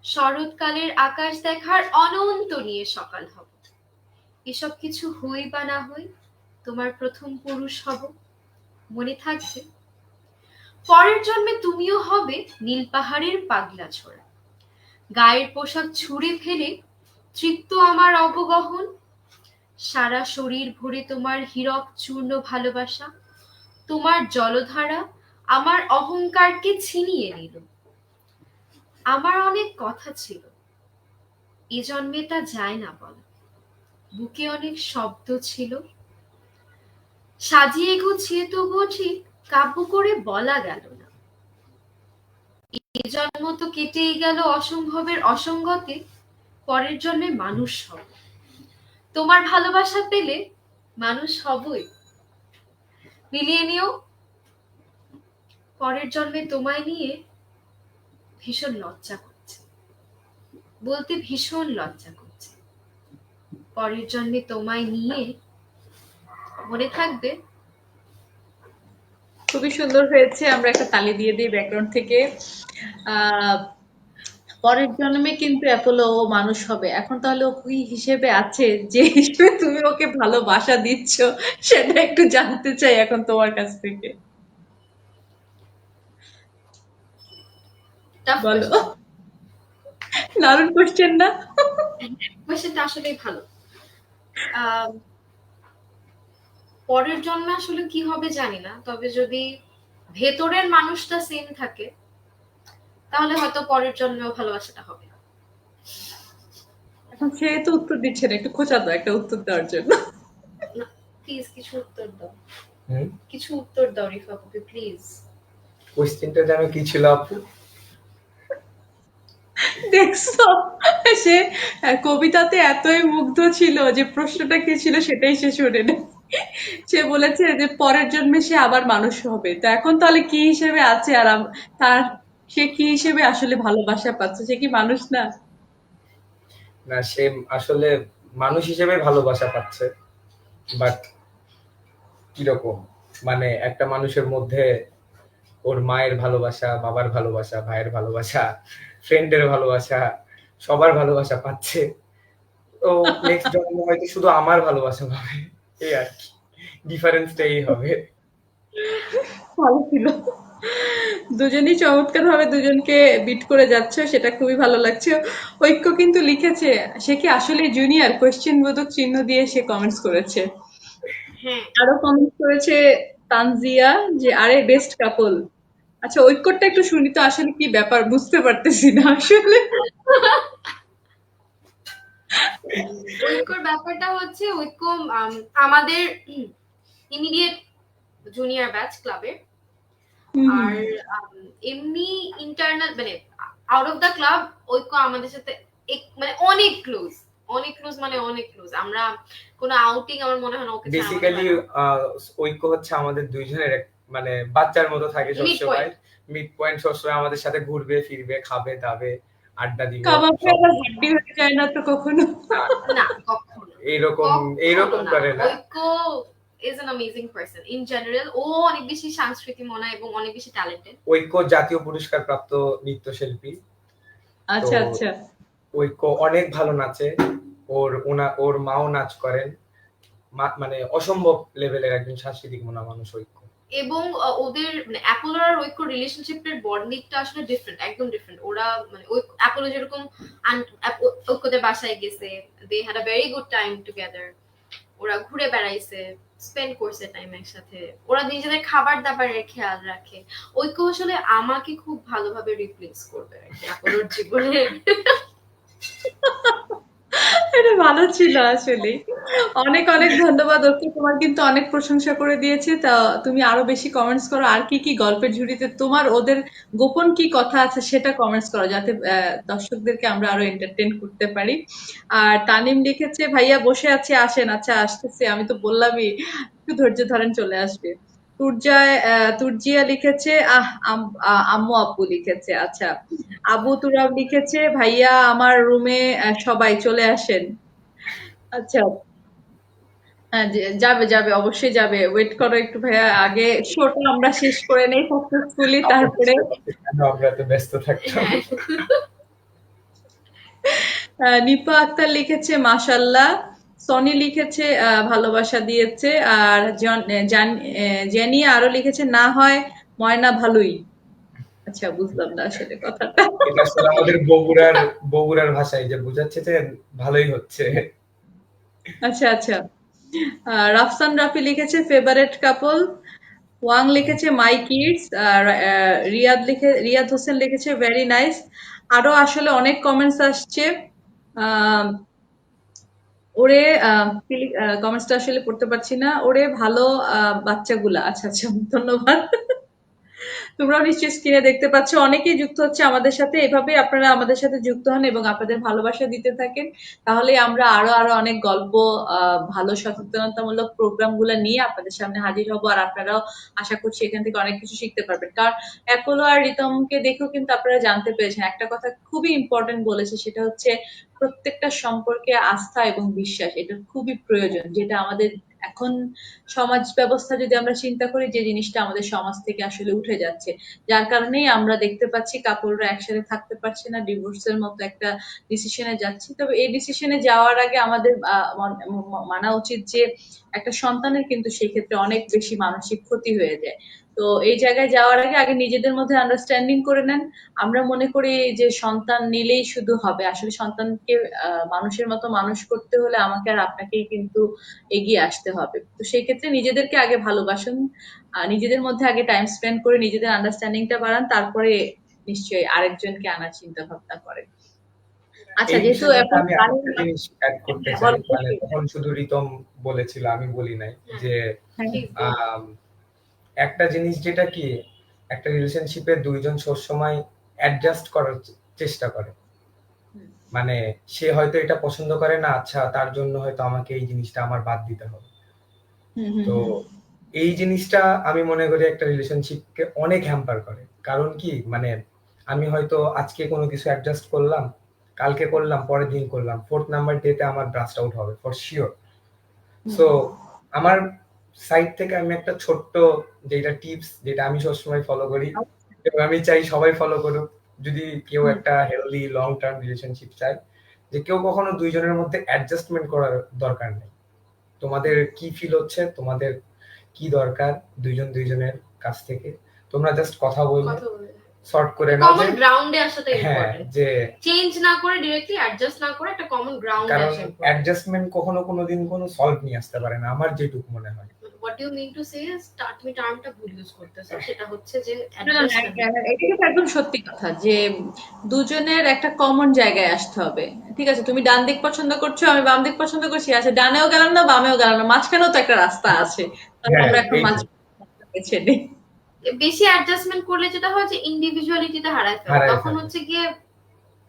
শরৎকালের আকাশ দেখার অনন্ত নিয়ে সকাল হব, এসব কিছু হই বা না হই তোমার প্রথম পুরুষ হব, মনে থাকবে পরের জন্মে তুমিও হবে নীল পাহাড়ের পাগলা ছোড়া, গায়ের পোশাক ছুঁড়ে ফেলে তৃপ্ত আমার অবগহন, সারা শরীর ভরে তোমার হীরক চূর্ণ ভালোবাসা, তোমার জলধারা আমার অহংকারকে ছিনিয়ে নিল, আমার অনেক কথা ছিল এ জন্মে তা যায় না বলা, বুকে অনেক শব্দ ছিল সাজিয়ে গুছিয়ে তবুও ঠিক কাব্য করে বলা গেল না, এ জন্ম তো কেটেই গেল অসম্ভবের অসঙ্গতে, পরের জন্মে মানুষ হব, তোমার ভালোবাসা পেলে মানুষ হবই, মিলিয়ে নিও পরের জন্মে তোমায় নিয়ে ভীষণ লজ্জা করছে, বলতে ভীষণ লজ্জা করছে, পরের জন্মে তোমায় নিয়ে, মনে থাকবে খুবই সুন্দর হয়েছে, আমরা একটা তালি দিয়ে দিই ব্যাকগ্রাউন্ড থেকে। আহ পরের জন্মে কিন্তু অ্যাপোলো ও মানুষ হবে। এখন তাহলে ও কি হিসেবে আছে, যে হিসেবে তুমি ওকে ভালোবাসা দিচ্ছ, সেটা একটু জানতে চাই এখন তোমার কাছ থেকে। টাফ বলো। কোয়েশ্চেন, দারুণ কোশ্চেন না? কোয়েশ্চেনটা আসলেই ভালো। আহ, পরের জন্মে আসলে কি হবে জানি না, তবে যদি ভেতরের মানুষটা সেম থাকে তাহলে হয়তো পরের জন্মেও ভালোবাসাটা হবে। এখন সে তো উত্তর দিচ্ছে না, একটু খোঁচা দাও একটা উত্তর দেওয়ার জন্য। না, প্লিজ কিছু উত্তর দাও, হুম, কিছু উত্তর দাও রিফা আপুকে প্লিজ। কোশ্চেনটা যেন কি ছিল আপু? দেখছো, সে কবিতাতে এতই মুগ্ধ ছিল যে প্রশ্নটা কি ছিল সেটাই সে শুনে নেয়। সে বলেছে যে পরের জন্মে সে আবার মানুষ হবে, তো এখন তাহলে কি হিসেবে আছে, আর তার সে কি হিসেবে আসলে ভালোবাসা পাচ্ছে, সে কি মানুষ না? না, সে আসলে মানুষ হিসেবে ভালোবাসা পাচ্ছে, বাট কিরকম, মানে একটা মানুষের মধ্যে ওর মায়ের ভালোবাসা, বাবার ভালোবাসা, ভাইয়ের ভালোবাসা, ফ্রেন্ডের ভালোবাসা, সবার ভালোবাসা পাচ্ছে। তো নেক্সট জন্মে হয়তো শুধু আমার ভালোবাসা পাবে, এই আর কি, ডিফারেন্সটা এই হবে। ভালো ছিল। দুজনই চমৎকার ভাবে দুজনকে বিট করে যাচ্ছে, সেটা খুবই ভালো লাগছে। ঐক্য কিন্তু লিখেছে, সে কি আসলে জুনিয়র, কোয়েশ্চেন বোধক চিহ্ন দিয়ে সে কমেন্টস করেছে। হ্যাঁ, আরো কমেন্ট করেছে তানজিয়া, যে আরে বেস্ট কাপল। আচ্ছা, ঐক্যটা একটু শুনি তো, আসলে কি ব্যাপার বুঝতে পারতেছি না আসলে। ঐক্যর ব্যাপারটা হচ্ছে ঐক্য আমাদের ইমিডিয়েট জুনিয়র ব্যাচ ক্লাবের, হুম হুম। আর এমনি ইন্টারনাল মানে আউট অফ দ্য ক্লাব ঐক্য আমাদের সাথে মানে অনেক ক্লোজ, অনেক ক্লোজ মানে অনেক ক্লোজ। আমরা কোনো আউটিং আমার মনে হয় না ওকে ছাড়া আমাদের বেসিক্যালি হয় না। ঐক্য হচ্ছে আমাদের দুইজনের মানে বাচ্চার মতো থাকে মিড সবসময়, পয়েন্ট, মিড পয়েন্ট, সবসময় আমাদের সাথে ঘুরবে ফিরবে, খাবে দাবে, আড্ডা দিবে কাবাবে সব। আবার হাড্ডি হয়ে যায় না তো কখনো? না, না কখনো এইরকম কখনো না। করে না। ঐক্য is an amazing person in general. ও অনেক বেশি সাংস্কৃতিক মনা এবং অনেক বেশি ট্যালেন্টেড। ঐক্য জাতীয় পুরস্কার প্রাপ্ত নৃত্যশিল্পী। তো আচ্ছা আচ্ছা ঐক্য অনেক ভালো নাচে, ওর মাও নাচ করেন, মানে অসম্ভব লেভেলের একজন সাংস্কৃতিক মনা মানুষ ঐক্য। এবং ওদের মানে অ্যাপোলো আর ঐক্য রিলেশনশিপের বন্ডিংটা আসলে ডিফারেন্ট, একদম ডিফারেন্ট। ওরা মানে অ্যাপোলো যেরকম ঐক্যদের বাসায় গেছে, they had a very good time together, ওরা ঘুরে বেড়াইছে, স্পেন্ড করছে টাইম একসাথে, ওরা নিজেদের খাবার দাবারের খেয়াল রাখে। ঐক্য আসলে আমাকে খুব ভালোভাবে রিপ্লেস করবে আর কি অ্যাপোলোর জীবনে। এটা ভালো ছিল আসলে। অনেক অনেক ধন্যবাদ ওকে, তোমার কিন্তু অনেক প্রশংসা করে দিয়েছে। তা তুমি আরো বেশি কমেন্টস করো, আর কি কি গল্পের ঝুড়িতে তোমার ওদের গোপন কি কথা আছে সেটা কমেন্টস করো, যাতে দর্শকদেরকে আমরা আরো এন্টারটেইন করতে পারি। আর তানিম লিখেছে, ভাইয়া বসে আছে আসেন। আচ্ছা আসতেছে, আমি তো বললামই একটু ধৈর্য ধরেন, চলে আসবে। তুর্জিয়া লিখেছে আম্মু আপু লিখেছে। আচ্ছা, আবু তুরাব লিখেছে, ভাইয়া আমার রুমে সবাই চলে আসেন। আচ্ছা, হ্যাঁ যাবে যাবে, অবশ্যই যাবে, ওয়েট করো একটু ভাইয়া, আগে শোটা আমরা শেষ করে নেই সাকসেসফুলি, তারপরে। আমরা তো ব্যস্ত থাকতাম। হ্যাঁ। নিপা আক্তার লিখেছে মাশাল্লাহ। সনি লিখেছে ভালোবাসা দিয়েছে। আর জেনি আরো লিখেছে, না হয় ময়না ভালোই। আচ্ছা, বুঝলাম না আসলে কথাটা। এটা আসলে আমাদের বগুড়ার ভাষায় যে বোঝাচ্ছে যে ভালোই হচ্ছে। আচ্ছা আচ্ছা, রাফসান রাফি লিখেছে ফেভারিট কাপল। ওয়াং লিখেছে মাই কিডস। আর রিয়াদ হোসেন লিখেছে ভেরি নাইস। আরো আসলে অনেক কমেন্টস আসছে। আহ, ওরে কমেন্টসটা আসলে পড়তে পারছি না। ওরে ভালো বাচ্চাগুলা। আচ্ছা আচ্ছা, ধন্যবাদ। তোমরাও নিশ্চয়ই স্ক্রিনে দেখতে পাচ্ছ, অনেকেই যুক্ত হচ্ছে আমাদের সাথে। এভাবেই আপনারা আমাদের সাথে যুক্ত হন এবং আপনাদের ভালোবাসা দিতে থাকেন, তাহলে আমরা আরো আরো অনেক গল্প, ভালো সচেতনতামূলক প্রোগ্রাম গুলা নিয়ে আপনাদের সামনে হাজির হব। আর আপনারাও আশা করছি এখান থেকে অনেক কিছু শিখতে পারবেন। কারণ অ্যাপোলো আর রিতমকে দেখেও কিন্তু আপনারা জানতে পেরেছেন একটা কথা খুবই ইম্পর্টেন্ট বলেছে, সেটা হচ্ছে প্রত্যেকটা সম্পর্কে আস্থা এবং বিশ্বাস, এটা খুবই প্রয়োজন। যেটা আমাদের এখন সমাজ ব্যবস্থা যদি আমরা চিন্তা করি, যে জিনিসটা আমাদের সমাজ থেকে আসলে উঠে যাচ্ছে, যার কারণেই আমরা দেখতে পাচ্ছি কাপলরা একসাথে থাকতে পারছে না, ডিভোর্সের মতো একটা ডিসিশনে যাচ্ছি। তবে এই ডিসিশনে যাওয়ার আগে আমাদের মানা উচিত যে একটা সন্তানের কিন্তু সেই ক্ষেত্রে অনেক বেশি মানসিক ক্ষতি হয়ে যায়। তো এই জায়গায় যাওয়ার আগে আগে নিজেদের মধ্যে আন্ডারস্ট্যান্ডিং করে নেন। আমরা মনে করি যে সন্তান নিলেই শুধু হবে, আসলে সন্তানকে মানুষের মতো মানুষ করতে হলে আমাকে আর আপনাকেই কিন্তু এগিয়ে আসতে হবে। তো সেই ক্ষেত্রে নিজেদেরকে আগে ভালোবাসুন, নিজেদের মধ্যে আগে টাইম স্পেন্ড করে নিজেদের আন্ডারস্ট্যান্ডিংটা বাড়ান, তারপরে নিশ্চয়ই আরেকজনকে আনার চিন্তা ভাবনা করেন। আচ্ছা, এই যেহেতু বিষয়টাতে এখন আমি গানের। একটা জিনিস অ্যাড করতে হ্যাঁ, চাই, বলো মানে please। তখন শুধু রিতম বলেছিল, আমি বলি নাই, যে হ্যাঁ Please go. আম, একটা জিনিস যেটা কি, একটা রিলেশনশিপে দুইজন সবসময় অ্যাডজাস্ট করার চেষ্টা করে। হুম, মানে সে হয়তো এটা পছন্দ করে না, আচ্ছা তার জন্য হয়তো আমাকে এই জিনিসটা আমার বাদ দিতে হবে। হুম, হুম, তো হুম, এই জিনিসটা আমি মনে করি একটা রিলেশনশিপকে অনেক হ্যাম্পার করে। কারণ কি, মানে আমি হয়তো আজকে কোনো কিছু অ্যাডজাস্ট করলাম, কালকে করলাম, পরের দিন করলাম, 4th নাম্বার ডেতে আমার ব্রাস্ট আউট হবে ফর শিওর। হুম, সো আমার সাইড থেকে আমি একটা ছোট্ট যেটা টিপস, যেটা আমি সবসময় ফলো করি এবং আমি চাই সবাই ফলো করুক, যদি কেউ হুম, একটা হেলদি লং টার্ম রিলেশনশিপ চায়, যে কেউ কখনো দুইজনের মধ্যে অ্যাডজাস্টমেন্ট করার দরকার নেই। তোমাদের কি ফিল হচ্ছে, তোমাদের কি দরকার, দুইজনের কাছ থেকে তোমরা জাস্ট কথা বললে কথা বলে সর্ট করে নাও, কমন যে গ্রাউন্ডে আসাটা হ্যাঁ, ইম্পর্টেন্ট। যে চেঞ্জ না করে ডিরেক্টলি অ্যাডজাস্ট না করে একটা কমন গ্রাউন্ডে কারণ আসা ইম্পর্টেন্ট। অ্যাডজাস্টমেন্ট কখনো কোনোদিন কোনো সলভ নিয়ে আসতে পারে না, আমার যেটুকু মনে হয়। What you mean to say is, তুমি টার্মটা ভুল ইউজ করতেছো, সেটা হচ্ছে যে না, না, না, অ্যাডজাস্টমেন্ট। এটা কিন্তু একদম সত্যি কথা যে দুজনের একটা কমন জায়গায় আসতে হবে। ঠিক আছে, তুমি ডান দিক পছন্দ করছো, আমি বাম দিক পছন্দ করছি, আচ্ছা ডানেও গেলাম না বামেও গেলাম না, মাঝখানেও তো একটা রাস্তা আছে, তাহলে হ্যাঁ, আমরা এখন এইটাই মাঝখানে বেছে নিই। বেশি অ্যাডজাস্টমেন্ট করলে যেটা হয় যে ইন্ডিভিজুয়ালিটিটা হারায় ফেলে, হারায় তখন ফেলে। হচ্ছে গিয়ে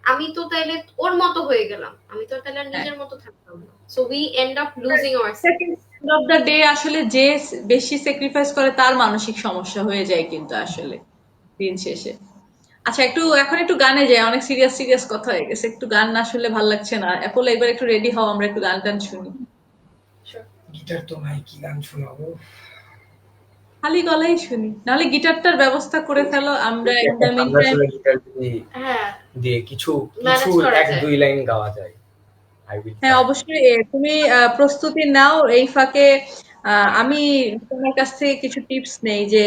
আমি তো তাইলে ওর মতো হয়ে গেলাম, আমি তো তাইলে আর হ্যাঁ, নিজের মতো থাকলাম না, so we end up losing ourself. End of the day আসলে যে বেশি স্যাক্রিফাইস করে তার মানসিক সমস্যা হয়ে যায় কিন্তু আসলে দিন শেষে। আচ্ছা, এখন একটু গানে যাই, অনেক সিরিয়াস সিরিয়াস কথা হয়ে গেছে, একটু গান না শুনলে ভাল লাগছে না। অ্যাপল, এবার একটু রেডি হও, আমরা একটু গান টান শুনি। Sure. গিটার তো নাই, কি গান শোনাবো? খালি গলায় শুনি, নাহলে গিটারটার ব্যবস্থা করে ফেলো, আমরা ইন একটা দ্য মিন ঠান্ডা টাইম। শুনে গিটার যদি হ্যাঁ, দিয়ে কিছু কিছু ম্যানেজ করা এক যায়। দুই লাইন গাওয়া যায়, আই উইল হ্যাঁ, ট্রাই। অবশ্যই। তুমি প্রস্তুতি নাও, এই ফাঁকে আমি তোমার কাছ থেকে কিছু টিপস নেই, যে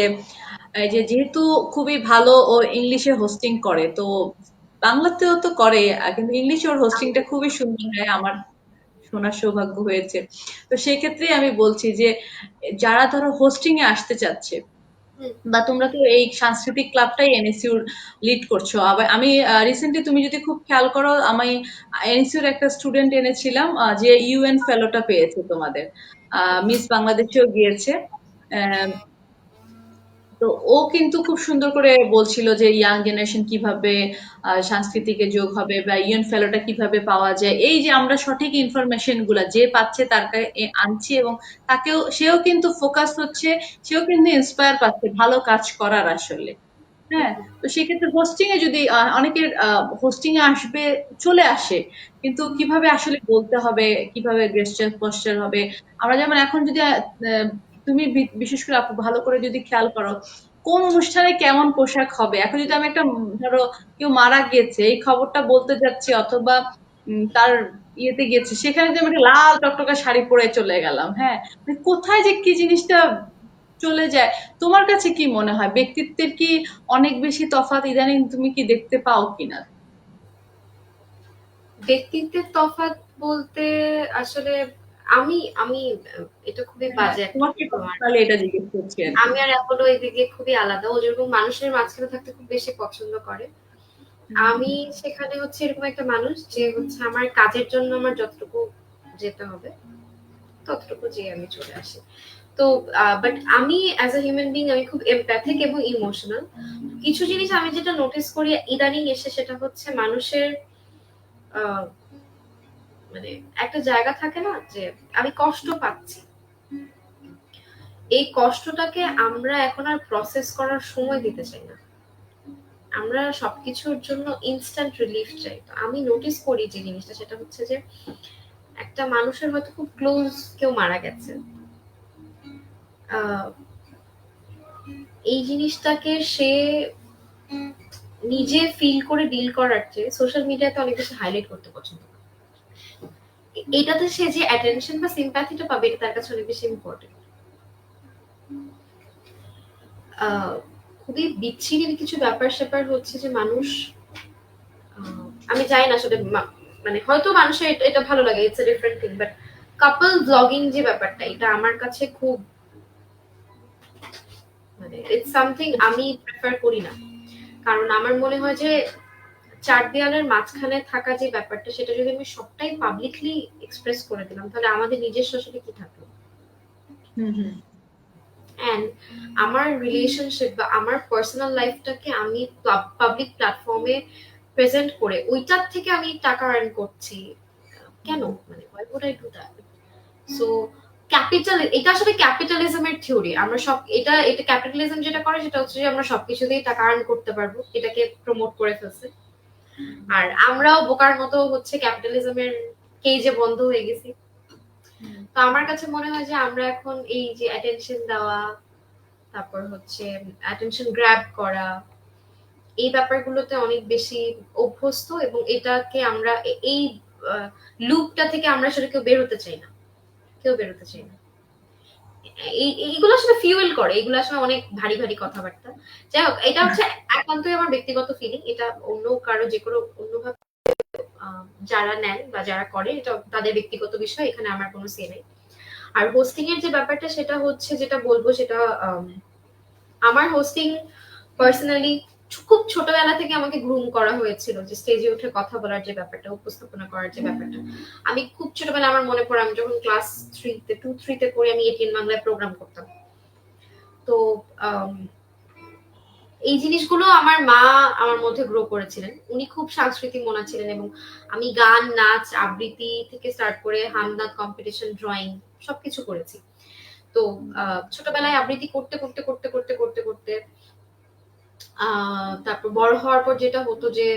এই যে যেহেতু খুবই ভালো ও ইংলিশে হোস্টিং করে, তো বাংলাতেও তো করে, কিন্তু ইংলিশে ওর হোস্টিংটা খুবই সুন্দর হয়, আমার শোনার সৌভাগ্য হয়েছে। তো সেই ক্ষেত্রেই আমি বলছি যে যারা ধরো হোস্টিং এ আসতে চাচ্ছে, হুম, বা তোমরা তো এই সাংস্কৃতিক ক্লাবটাই এনএসইউর লিড করছো। আবার আমি রিসেন্টলি, তুমি যদি খুব খেয়াল করো, আমি এনএসইউর একটা স্টুডেন্ট এনেছিলাম, যে ইউএন ফেলোটা পেয়েছে তোমাদের, মিস বাংলাদেশেও গিয়েছে। আহ, তো ও কিন্তু খুব সুন্দর করে বলছিল যে ইয়াং জেনারেশন কিভাবে সংস্কৃতিকে যোগ হবে, বা ইউএন ফেলোটা কিভাবে পাওয়া যায়। এই যে আমরা সঠিক ইনফরমেশন গুলা যে পাচ্ছে তার কাছে আনছি, এবং সেও কিন্তু ফোকাস হচ্ছে, সেও কিন্তু ইন্সপায়ার পাচ্ছে ভালো কাজ করার আসলে। হুম, হ্যাঁ, হুম। তো সেক্ষেত্রে হোস্টিং এ যদি অনেকের হোস্টিং এ আসবে, চলে আসে, কিন্তু কিভাবে আসলে বলতে হবে, কিভাবে গেস্টার পশ্চার হবে। আমরা যেমন এখন যদি তুমি বিশেষ করে আপু ভালো করে যদি খেয়াল করো, কোন অনুষ্ঠানে কেমন পোশাক হবে, এখন যদি আমি একটা ধরো কেউ মারা গেছে এই খবরটা বলতে যাচ্ছি, অথবা তার ইয়েতে গেছে, সেখানে যে আমি একটা লাল টকটকা শাড়ি পরে চলে গেলাম, হ্যাঁ, মানে কোথায় যে কি জিনিসটা চলে যায়। তোমার কাছে কি মনে হয়, ব্যক্তিত্বের কি অনেক বেশি তফাৎ ইদানিং তুমি কি দেখতে পাও কিনা? ব্যক্তিত্বের তফাৎ বলতে আসলে আমি আমি এটা খুবই হ্যাঁ, বাজে একটা তোমাকে প্রশ্ন। আর তাহলে এটা জিজ্ঞেস করছি আর কি। আমি আর অ্যাপোলো এদিকে খুবই আলাদা। ও যেরকম মানুষের মাঝখানে থাকতে খুব বেশি পছন্দ করে, হুম, আমি সেখানে হচ্ছে এরকম একটা মানুষ যে হচ্ছে আমার কাজের জন্য আমার যতটুকু যেতে হবে ততটুকু যেয়ে আমি চলে আসি। তো বাট আমি অ্যাজ আ হিউম্যান বিং আমি খুব এমপ্যাথিক এবং ইমোশনাল। কিছু জিনিস আমি যেটা নোটিস করি ইদানিং এসে, সেটা হচ্ছে মানুষের আহ, মানে একটা জায়গা থাকে না যে আমি কষ্ট পাচ্ছি, এই কষ্টটাকে আমরা এখন আর প্রসেস করার সময় দিতে চাই না। আমরা সবকিছুর জন্য ইনস্ট্যান্ট রিলিফ চাই। তো আমি নোটিস করি যে জিনিসটা, সেটা হচ্ছে যে একটা মানুষের হয়তো খুব ক্লোজ কেউ মারা গেছে, আহ, এই জিনিসটাকে সে নিজে ফিল করে ডিল করার চেয়ে সোশ্যাল মিডিয়াতে অনেক বেশি হাইলাইট করতে পছন্দ করে। এটাতে সে যে অ্যাটেনশন বা সিম্প্যাথিটা পাবে, এটা তার কাছে অনেক বেশি ইম্পর্টেন্ট। খুবই বিচ্ছিরি কিছু ব্যাপার স্যাপার হচ্ছে যে মানুষ, আমি জানি না আসলে মানে হয়তো মানুষের এটা ভালো লাগে, it's a different thing, but couple blogging যে ব্যাপারটা, এটা আমার কাছে খুব মানে ইটস সামথিং আমি প্রেফার করি না। কারণ আমার মনে হয় যে চার দেয়ালের মাঝখানে থাকা যে ব্যাপারটা, সেটা যদি আমি সবটাই পাবলিকলি এক্সপ্রেস করে দিলাম, তাহলে আমাদের নিজস্ব আসলে কি থাকলো? হুম, হুম, অ্যান্ড আমার রিলেশনশিপ বা আমার পার্সোনাল লাইফটাকে আমি পাবলিক প্ল্যাটফর্মে প্রেজেন্ট করে ওইটার থেকে আমি টাকা আর্ন করছি, কেন? মানে why would I do that? So capital, এটা আসলে ক্যাপিটালিজমের থিওরি। আমরা সব এটা এটা ক্যাপিটালিজম যেটা করে সেটা হচ্ছে যে আমরা সবকিছু দিয়ে টাকা আর্ন করতে পারবো, এটাকে প্রমোট করে ফেলছে। আর আমরাও বোকার মতো হচ্ছে ক্যাপিটালিজমের কেজে বন্ধ হয়ে গেছি। হুম। তো আমার কাছে মনে হয় যে আমরা এখন এই যে অ্যাটেনশন দেওয়া, তারপর হচ্ছে অ্যাটেনশন গ্র্যাব করা, এই ব্যাপারগুলোতে অনেক বেশি অভ্যস্ত, এবং এটাকে আমরা এই লুপটা থেকে আমরা আসলে কেউ বের হতে চাই না, কেউ বের হতে চাই না। এইগুলো আসলে ফিউয়েল করে, এগুলো আসলে অনেক ভারী ভারী কথাবার্তা। যাই হোক, এটা হচ্ছে একান্তই আমার ব্যক্তিগত ফিলিং, এটা অন্য কারো যে কোনো অন্যভাবে যারা নেন বা যারা করে এটা তাদের ব্যক্তিগত বিষয়, এখানে আমার কোনো সে নেই। আর হোস্টিং এর যে ব্যাপারটা, সেটা হচ্ছে যেটা বলবো সেটা আমার হোস্টিং পার্সোনালি খুব ছোটবেলা থেকে আমাকে গ্রুম করা হয়েছিল, যে স্টেজে উঠে কথা বলার যে ব্যাপারটা, উপস্থাপনা করার যে ব্যাপারটা। আমি খুব ছোটবেলা, আমার মনে পড়ে আমি যখন ক্লাস 2-3 পড়ি, আমি এটিএন বাংলায় প্রোগ্রাম করতাম। তো আম, এই জিনিসগুলো আমার মা আমার মধ্যে গ্রো করেছিলেন। উনি খুব সাংস্কৃতিক মনা ছিলেন, এবং আমি গান, নাচ, আবৃত্তি থেকে স্টার্ট করে হামনাত কম্পিটিশন, ড্রয়িং সবকিছু করেছি। তো ছোটবেলায় আবৃত্তি করতে করতে করতে করতে করতে করতে তারপর বড় হওয়ার পর যেটা হতো যে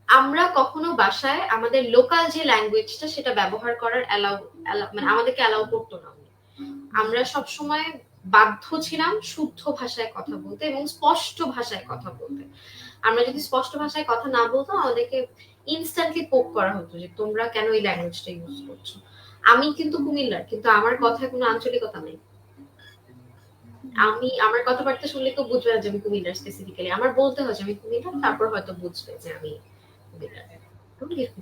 আমরা কখনো বাসায় আমাদের লোকাল যে ল্যাঙ্গুয়েজটা সেটা ব্যবহার করার মানে আমাদেরকে অ্যালাউ করতো না। আমরা সবসময় বাধ্য ছিলাম শুদ্ধ ভাষায় কথা বলতে এবং স্পষ্ট ভাষায় কথা বলতে। আমরা যদি স্পষ্ট ভাষায় কথা না বলতাম আমাদেরকে ইনস্ট্যান্টলি পোক করা হতো যে তোমরা কেন এই ল্যাঙ্গুয়েজটা ইউজ করছো। আমি কিন্তু কুমিল্লার, কিন্তু আমার কথায় কোনো আঞ্চলিকতা নেই। আমার কথাবার্তা শুনলে কেউ বুঝবে না যে আমি কুমিল্লার স্পেসিফিক্যালি। আমার বলতে হয় যে আমি কুমিল্লার, তারপর হয়তো বুঝবে যে আমি কুমিল্লার।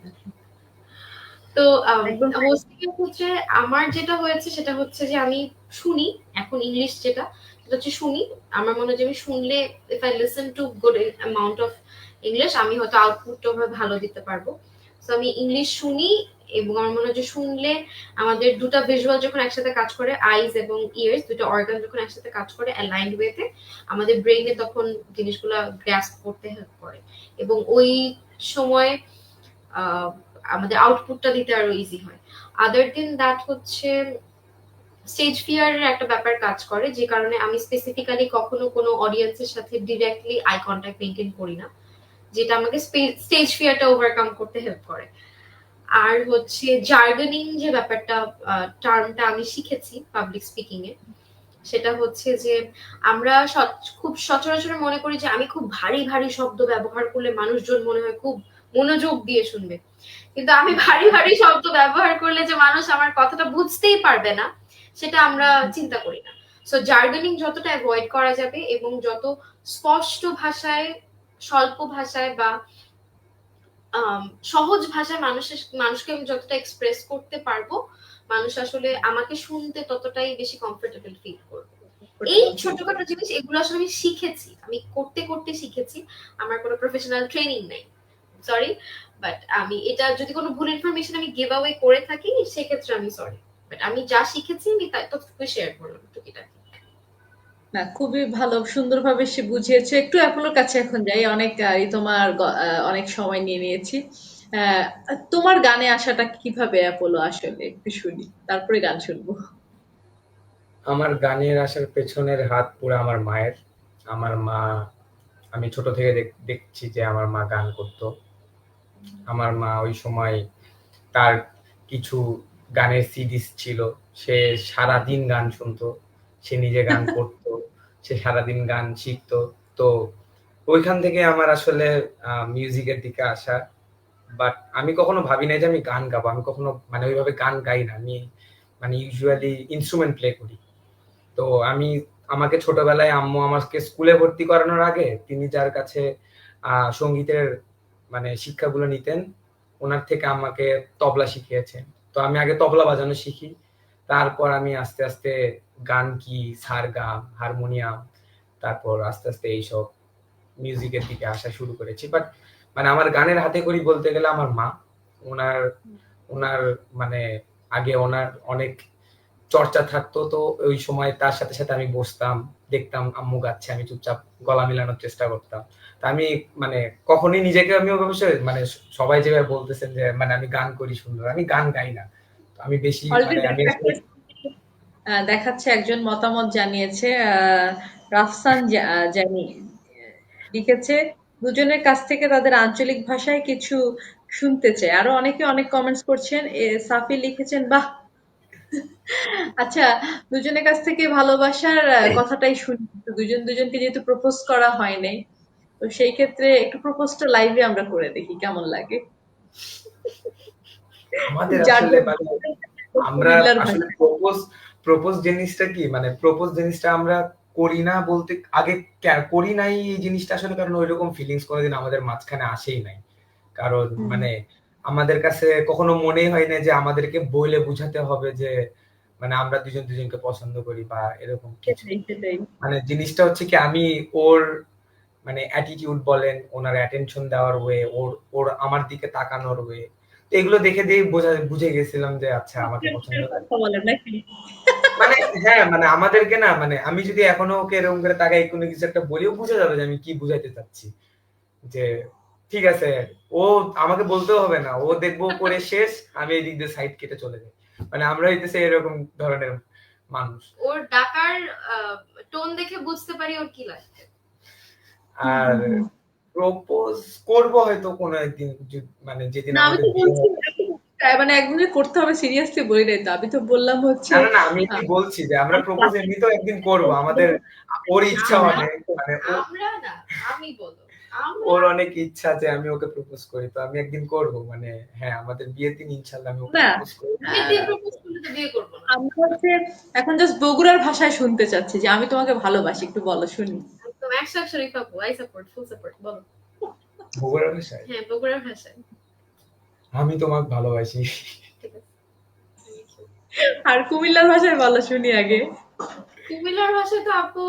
তো একদম হোস্টিং এর ক্ষেত্রে আমার যেটা হয়েছে সেটা হচ্ছে যে আমি শুনি এখন ইংলিশ যেটা সেটা হচ্ছে শুনি। আমার মনে হয় যে আমি শুনলে if I listen to good amount of English আমি হয়তো আউটপুটটা ভালো দিতে পারবো। তো আমি ইংলিশ শুনি এবং আমার মনে হয় যে শুনলে আমাদের দুটা ভিজুয়াল যখন একসাথে কাজ করে, আইজ এবং ইয়ার্স দুটো অর্গান যখন একসাথে কাজ করে অ্যালাইন্ড ওয়েতে, আমাদের ব্রেইনে তখন জিনিসগুলো গ্রাস্প করতে হেল্প করে এবং ওই সময় আহ, আমাদের আউটপুটটা দিতে আরো ইজি হয়। আদার দেন দ্যাট হচ্ছে স্টেজ ফিয়ারের একটা ব্যাপার কাজ করে, যে কারণে আমি স্পেসিফিক্যালি কখনো কোনো অডিয়েন্সের সাথে ডিরেক্টলি আই কন্ট্যাক্ট মেনটেন করি না, যেটা আমাকে স্টেজ ফিয়ারটা ওভারকাম করতে হেল্প করে। আর হচ্ছে জার্গনিং যে ব্যাপারটা, টার্মটা আমি শিখেছি পাবলিক স্পিকিং এ, সেটা হচ্ছে যে আমরা খুব সচরাচর মনে করি যে আমি খুব ভারী ভারী শব্দ ব্যবহার করলে মানুষজন মনে হয় খুব মনোযোগ দিয়ে শুনবে, কিন্তু আমি ভারী ভারী শব্দ ব্যবহার করলে যে মানুষ আমার কথাটা বুঝতেই পারবে না সেটা আমরা চিন্তা করি না। সো জার্গনিং যতটা অ্যাভয়েড করা যাবে এবং যত স্পষ্ট ভাষায়, স্বল্প ভাষায় বা সহজ ভাষায় মানুষকে আমি যতটা এক্সপ্রেস করতে পারবো, মানুষ আসলে আমাকে শুনতে ততটাই বেশি কমফোর্টেবল ফিল করবে। এই ছোটখাটো জিনিস এগুলো আসলে আমি শিখেছি, আমি করতে করতে শিখেছি। আমার কোনো প্রফেশনাল ট্রেনিং নেই, সরি, বাট আমি এটা যদি কোনো ভুল ইনফরমেশন আমি গিভ অ্যাওয়ে করে থাকি সেক্ষেত্রে আমি সরি, বাট আমি যা শিখেছি আমি ততটুকু শেয়ার করলাম টুকিটাকি। না, খুবই ভালো, সুন্দরভাবে সে বুঝিয়েছে। একটু অ্যাপোলোর কাছে এখন যাই, অনেক তোমার অনেক সময় নিয়ে নিয়েছি। আহ, তোমার গানে আসাটা কিভাবে অ্যাপোলো, আসলে একটু শুনি, তারপরে গান শুনবো। আমার গানের আসার পেছনের হাত পুরো আমার মায়ের। আমার মা, আমি ছোট থেকে দেখছি যে আমার মা গান করতো। আমার মা ওই সময় তার কিছু গানের সিডিস ছিল, সে সারাদিন গান শুনতো, সে নিজে গান করতো, সে সারাদিন গান শিখতো। তো ওইখান থেকে আমার আসলে মিউজিকের দিকে আসা। বাট আমি কখনো ভাবি নাই যে আমি গান গাবো। আমি কখনো মানে ওইভাবে গান গাই না। আমি মানে ইউজুয়ালি ইনস্ট্রুমেন্ট প্লে করি। তো আমি, আমাকে ছোটবেলায় আম্মু আমাকে স্কুলে ভর্তি করানোর আগে তিনি যার কাছে সঙ্গীতের মানে শিক্ষাগুলো নিতেন, ওনার থেকে আমাকে তবলা শিখিয়েছেন। তো আমি আগে তবলা বাজানো শিখি, তারপর আমি আস্তে আস্তে গান কি, সারগাম, হারমোনিয়াম, তারপর আস্তে আস্তে এইসব মিউজিকের দিকে আসা শুরু করেছি। বাট মানে আমার গানের হাতে করি বলতে গেলে আমার মা। ওনার ওনার মানে আগে ওনার অনেক চর্চা থাকতো, তো ওই সময় তার সাথে সাথে আমি বসতাম, দেখতাম আম্মু গাচ্ছে, আমি চুপচাপ গলা মিলানোর চেষ্টা করতাম। তা আমি মানে কখনোই নিজেকে আমি অবশ্যই মানে সবাই যেভাবে বলতেছেন যে মানে আমি গান করি সুন্দর, আমি গান গাই না। তো আমি বেশি মানে অলরেডি আমি আসলে দেখাচ্ছে, একজন মতামত জানিয়েছে, রাফসান জানি লিখেছে, দুজনের কাছ থেকে তাদের আঞ্চলিক ভাষায় কিছু শুনতে চাই। আরো অনেকে অনেক কমেন্টস করছেন। সাফি লিখেছেন, বাহ। আচ্ছা, দুজনের কাছ থেকে ভালোবাসার কথাটাই শুনি। তো দুজন দুজনকে যেহেতু প্রপোজ করা হয় নাই, তো সেই ক্ষেত্রে একটু প্রপোজটা লাইভে আমরা করে দেখি, কেমন লাগে। আমাদের যার আসলে যার মানে আমরা কুমিল্লার আসলে ভাষা। প্রপোজ জিনিসটা কি, মানে প্রপোজ জিনিসটা আমরা করি না বলতে, আগে করি নাই এই জিনিসটা আসলে, কারণ ওইরকম ফিলিংস কোনোদিন আমাদের মাঝখানে আসেই নাই। কারণ হুম, মানে আমাদের কাছে কখনো মনেই হয় না যে আমাদেরকে বলে বুঝাতে হবে যে মানে আমরা দুজন দুজনকে পছন্দ করি বা এরকম কিছু। সেটাই সেটাই। মানে জিনিসটা হচ্ছে কি, আমি ওর মানে অ্যাটিটিউড বলেন, ওনার অ্যাটেনশন দেওয়ার ওয়ে, ওর ওর আমার দিকে তাকানোর ওয়ে, এগুলো দেখে দিয়ে বুঝে গেছিলাম যে আচ্ছা আমাকে পছন্দ করে। কথা বলেন নাকি? মানে হ্যাঁ, মানে আমাদেরকে না, মানে আমি যদি এখনো ওকে এরকম করে তাকাই কোনো কিছু একটা বলিও বুঝে যাবে যে আমি কি বুঝাইতে চাচ্ছি। যে ঠিক আছে, ও আমাকে বলতেও হবে না, ও দেখবো করে শেষ, আমি এই দিক দিয়ে সাইড কেটে চলে যাই। মানে আমরা হইতেছে এরকম ধরনের মানুষ। ওর ডাকার টোন দেখে বুঝতে পারি ওর কি লাগছে। আর প্রপোজ করব হয়তো কোনো একদিন, মানে যেদিন না আমি আমাদের তো বিয়ে বলছি হবে। মানে একদম যে করতে হবে সিরিয়াসলি বলি নাই তো, আমি তো বললাম হচ্ছে না না না, আমি কি বলছি যে আমরা প্রপোজ এমনিতেও একদিন করব, আমাদের ওর ইচ্ছা আমরা অনেক, মানে আমরা না, আমি বলো, আমরা ওর অনেক ইচ্ছা যে আমি ওকে প্রপোজ করি, তো আমি একদিন করব, মানে হ্যাঁ আমাদের বিয়ের দিন ইনশাল্লাহ আমি ওকে না প্রপোজ করব। বিয়ের দিন প্রপোজ করলে তো বিয়ে করবো না। আমরা হচ্ছে এখন জাস্ট বগুড়ার ভাষায় শুনতে চাচ্ছি যে আমি তোমাকে ভালোবাসি, একটু বলো শুনি। একদম 100 শরীফ আপু, আই সাপোর্ট, ফুল সাপোর্ট, বলো। বগুড়ার ভাষায় হ্যাঁ, বগুড়ার ভাষায়। আমি তোমাকে ভালোবাসি। ঠিক আছে। আর কুমিল্লার ভাষায় বলো শুনি আগে। কুমিল্লার ভাষায় তো আপু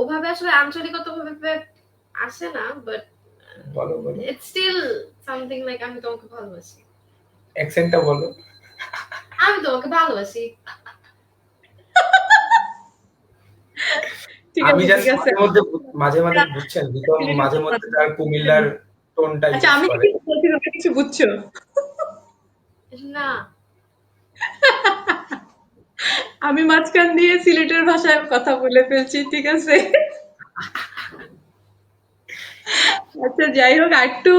ওভাবে আসলে আঞ্চলিকতা ভাবে আসে না, বাট বলো বলো, ইটস স্টিল সামথিং লাইক আমি তোমাকে ভালোবাসি। অ্যাকসেন্টটা বলো। আমি তোমাকে ভালোবাসি। ঠিক আমি আছে জাস্ট ঠিক আছে। মাঝে মাঝে বুঝছেন, বিকম মাঝে মধ্যে তার কুমিল্লার টোনটা আচ্ছা ইউজ আমি করে। কিছু বলছি তোমরা কিছু বুঝছো? না, আমি মাঝখান দিয়ে সিলেটের ভাষায় কথা বলে ফেলছি, ঠিক আছে। আচ্ছা যাই হোক, একটু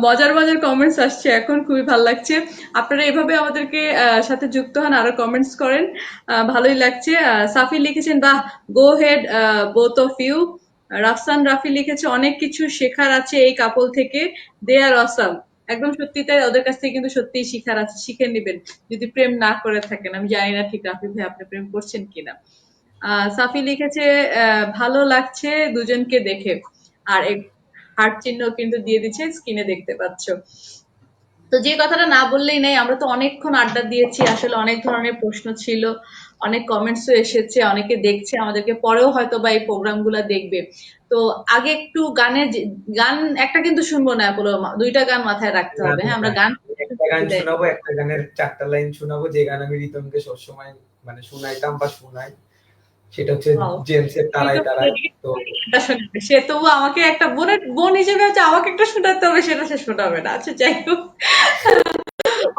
মজার মজার কমেন্টস আসছে এখন, খুবই ভালো লাগছে। আপনারা এভাবে আমাদেরকে সাথে যুক্ত হন, আরো কমেন্টস করেন, ভালোই লাগছে। সাফি লিখেছেন বাহ, go head both of you. Rafsan Rafi লিখেছে অনেক কিছু শেখার আছে এই কাপল থেকে, দে আর অসাম। একদম সত্যি তাই, ওদের কাছ থেকে কিন্তু সত্যিই শিখার আছে, শিখে নেবেন যদি প্রেম না করে থাকেন। আমি জানি না ঠিক রাফি ভাই আপনি প্রেম করছেন কিনা। সাফি লিখেছে ভালো লাগছে দুজনকে দেখে, আর হার্ট চিহ্ন কিন্তু দিয়ে দিচ্ছে, স্ক্রিনে দেখতে পাচ্ছ। তো যে কথাটা না বললেই নাই, আমরা তো অনেকক্ষণ আড্ডা দিয়েছি, আসলে অনেক ধরনের প্রশ্ন ছিল, অনেক কমেন্টসও এসেছে, অনেকে দেখছে আমাদেরকে, পরেও হয়তো বা এই প্রোগ্রামগুলো দেখবে। তো আগে একটু গান একটা কিন্তু শুনবো না, বলো দুইটা গান মাথায় রাখতে না হবে, হ্যাঁ আমরা দুইটা, গান একটা গান বিদায় শোনাবো, একটা গানের 4টা লাইন শোনাবো, যে গান আমি রিতমকে সবসময় মানে শুনাইতাম বা শুনাই, সেটা হচ্ছে পাও। জেমসের তারায় তারায়। তো গানটা শোনাবে সে, তবু আমাকে একটা বোন হিসেবে হচ্ছে আমাকে একটা শোনাতে হবে, সেটা সে শোনাবে না। আচ্ছা যাই হোক,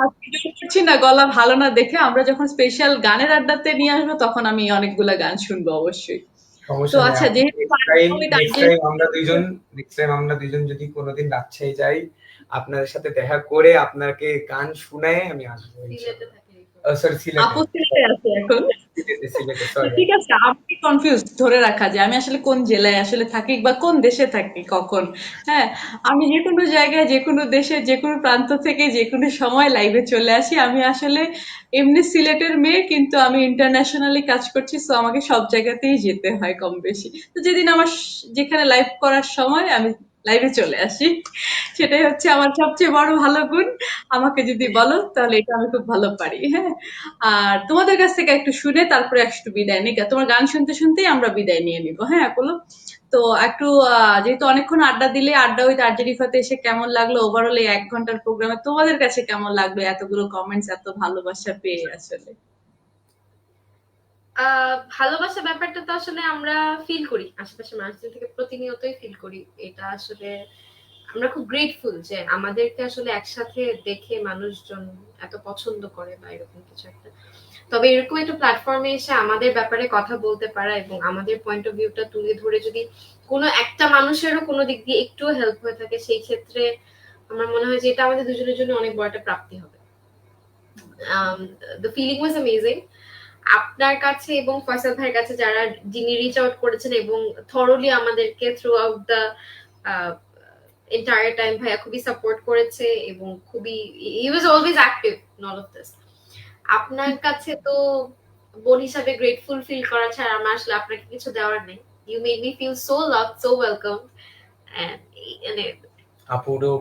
আজকে জোর করছি না, গলা ভালো না দেখে, আমরা যখন স্পেশাল গানের আড্ডাতে নিয়ে আসবো তখন আমি অনেকগুলা গান শুনবো অবশ্যই। তো সমস্যা নেই আচ্ছা আপু, যেহেতু ওই দার্জিলিং নেক্সট টাইম আমরা দুইজন যদি কোনোদিন রাজশাহী যাই, আপনাদের সাথে দেখা করে আপনাকে গান শুনায় আমি আসবো সিলেটে ইনশাআল্লাহ। থাকি। সরি, সিলেটে, আপু সিলেটে আছে এখন। সিলেটে তো সরি। ঠিক আছে, আমি কনফিউজ ধরে রাখা যে আমি আসলে কোন জেলায় আসলে থাকি বা কোন দেশে থাকি কখন। হ্যাঁ, আমি যে কোনো জায়গায়, যে কোনো দেশে, যে কোনো প্রান্ত থেকে যে কোনো সময় লাইভে চলে আসি। আমি আসলে এমনি সিলেটের মেয়ে, কিন্তু আমি ইন্টারন্যাশনালি কাজ করছি, সো আমাকে সব জায়গাতেই যেতে হয় কম বেশি। তো যেদিন আমার যেখানে লাইভ করার সময় আমি লাইভে চলে আসি, সেটাই হচ্ছে আমার সবচেয়ে বড় ভালো গুণ। আমাকে যদি বলো তাহলে এটা আমি খুব ভালো পারি, হ্যাঁ। আর তোমাদের কাছ থেকে একটু শুনে তারপরে একটু বিদায় নিই, তোমার গান শুনতে শুনতেই আমরা বিদায় নিয়ে নিবো, হ্যাঁ বলো। তো একটু যেহেতু অনেকক্ষণ আড্ডা দিলে, আড্ডা উইথ আরজে রিফাতে এসে কেমন লাগলো, ওভারঅল এই 1 ঘন্টার প্রোগ্রামে তোমাদের কাছে কেমন লাগলো, এতগুলো কমেন্টস, এত ভালোবাসা পেয়ে আসলে? ভালোবাসা ব্যাপারটা তো আসলে আমরা ফিল করি, আশেপাশের মানুষদের থেকে প্রতিনিয়তই ফিল করি। এটা আসলে আমরা খুব গ্রেটফুল যে আমাদেরকে আসলে একসাথে দেখে মানুষজন এত পছন্দ করে বা এরকম কিছু একটা। তবে এরকম একটা প্ল্যাটফর্মে এসে আমাদের ব্যাপারে কথা বলতে পারা এবং আমাদের পয়েন্ট অফ ভিউটা তুলে ধরে যদি কোনো একটা মানুষেরও কোনো দিক দিয়ে একটু হেল্প হয়ে থাকে, সেই ক্ষেত্রে আমার মনে হয় যে এটা আমাদের দুজনের জন্য অনেক বড় একটা প্রাপ্তি হবে। The feeling was amazing. আপনার কাছে এবং ফয়সাল ভাইয়ের কাছে যারা যিনি রিচ আউট করেছেন এবং থরলি আমাদেরকে through the entire time ভাইয়া খুবই সাপোর্ট করেছে এবং খুবই he was always active in all of this. আপনার কাছে তো বোন হিসাবে গ্রেটফুল ফিল করা ছাড়া আমার আসলে আপনাকে কিছু দেওয়ার নেই। You made me feel so love, so welcome. আপুরও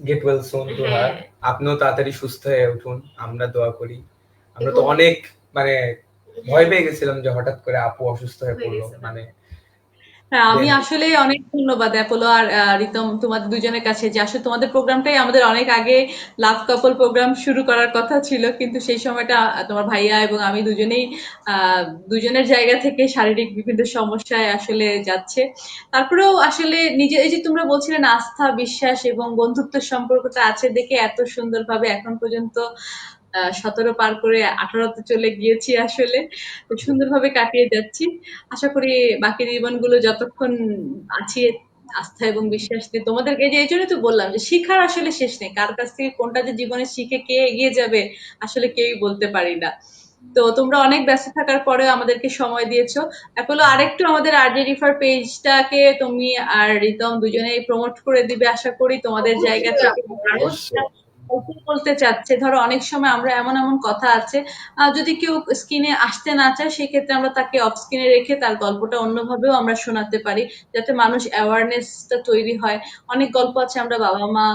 get well soon to her. হ্যাঁ, আপনিও তাড়াতাড়ি সুস্থ হয়ে উঠুন, আমরা দোয়া করি। আমরা তো এবং অনেক মানে ভয় পেয়ে গেছিলাম যে হঠাৎ করে আপু অসুস্থ হয়ে হয়ে পড়লো, গেছে। মানে হ্যাঁ, আমি then আসলে অনেক ধন্যবাদ অ্যাপোলো আর রিতম, তোমাদের দুজনের কাছে, যে আসলে তোমাদের প্রোগ্রামটাই আমাদের অনেক আগে লাভ কাপল প্রোগ্রাম শুরু করার কথা ছিল, কিন্তু সেই সময়টা তোমার ভাইয়া এবং আমি দুজনেই আহ, দুজনের জায়গা থেকে শারীরিক বিভিন্ন সমস্যায় আসলে যাচ্ছে। তারপরেও আসলে নিজে, এই যে তোমরা বলছিলে না, আস্থা বিশ্বাস এবং বন্ধুত্বের সম্পর্কটা আছে দেখে এত সুন্দরভাবে এখন পর্যন্ত 17 পার করে 18তে চলে গিয়েছি আসলে, সুন্দরভাবে কাটিয়ে যাচ্ছি। আশা করি বাকি জীবনগুলো যতক্ষণ আছি আস্থা এবং বিশ্বাস দিয়ে তোমাদেরকে, যে এই জন্যই তো বললাম যে শিখার আসলে শেষ নেই, কার কাছ থেকে কোনটা যে জীবনে শিখে কে এগিয়ে যাবে আসলে কেউই বলতে পারি না। তো তোমরা অনেক ব্যস্ত থাকার পরেও আমাদেরকে সময় দিয়েছো। অ্যাপোলো, আরেকটু আমাদের আরজে রিফার পেজটাকে তুমি আর রিতম দুজনেই প্রমোট করে দিবে আশা করি তোমাদের জায়গা অবশ্যই থেকে। আপু, আরো অবশ্যই। গল্প বলতে চাচ্ছে, ধরো অনেক সময় আমরা এমন এমন কথা আছে, যদি কেউ স্ক্রিনে আসতে না চায় সেক্ষেত্রে আমরা তাকে অফ স্ক্রিনে রেখে তার গল্পটা অন্যভাবেও আমরা শোনাতে পারি, যাতে মানুষ অ্যাওয়ারনেসটা তৈরি হয়। অনেক গল্প আছে আমরা বাবা মা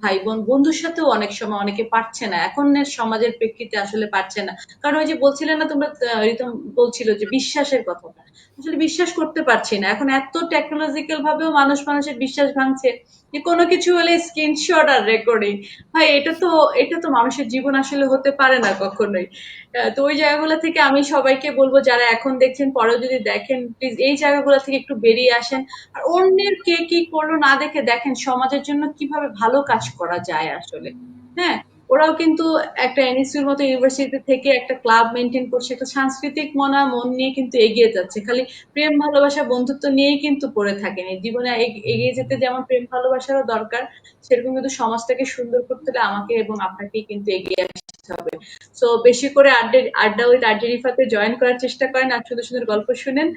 ভাই বোন বন্ধুর সাথেও অনেক সময় অনেকে পারছে না, এখনের সমাজের প্রেক্ষিতে আসলে পারছে না। কারণ ওই যে বলছিলে না তোমরা, রিতম বলছিল যে বিশ্বাসের কথাটা, আসলে বিশ্বাস করতে পারছি না এখন, এত টেকনোলজিক্যাল ভাবেও মানুষ মানুষের বিশ্বাস ভাঙছে, যে কোনো কিছু হলে স্ক্রিনশট আর রেকর্ডিং। ভাই এটা তো মানুষের জীবন আসলে হতে পারে না কখনোই। তো ওই জায়গাগুলো থেকে আমি সবাইকে বলবো, যারা এখন দেখছেন পরেও যদি দেখেন, প্লিজ এই জায়গাগুলো থেকে একটু বেরিয়ে আসেন। আর অন্যের কে কি করলো না দেখে দেখেন সমাজের জন্য কিভাবে ভালো কাজ করা যায় আসলে। হ্যাঁ, ওরাও কিন্তু একটা এনএসইউর মতো ইউনিভার্সিটি থেকে একটা ক্লাব মেনটেন করছে, একটা সাংস্কৃতিক মন নিয়ে কিন্তু এগিয়ে যাচ্ছে। খালি প্রেম ভালোবাসা বন্ধুত্ব নিয়েই কিন্তু পড়ে থাকেনি জীবনে, এগিয়ে যেতে যেমন প্রেম ভালোবাসারও দরকার, সেরকম কিন্তু সমাজটাকে সুন্দর করতে হলে আমাকে এবং আপনাকেই কিন্তু এগিয়ে আসতে হবে। সো বেশি করে আড্ডা উইথ আরজে রিফাতে জয়েন করার চেষ্টা করেন আর সুন্দর সুন্দর গল্প শুনেন।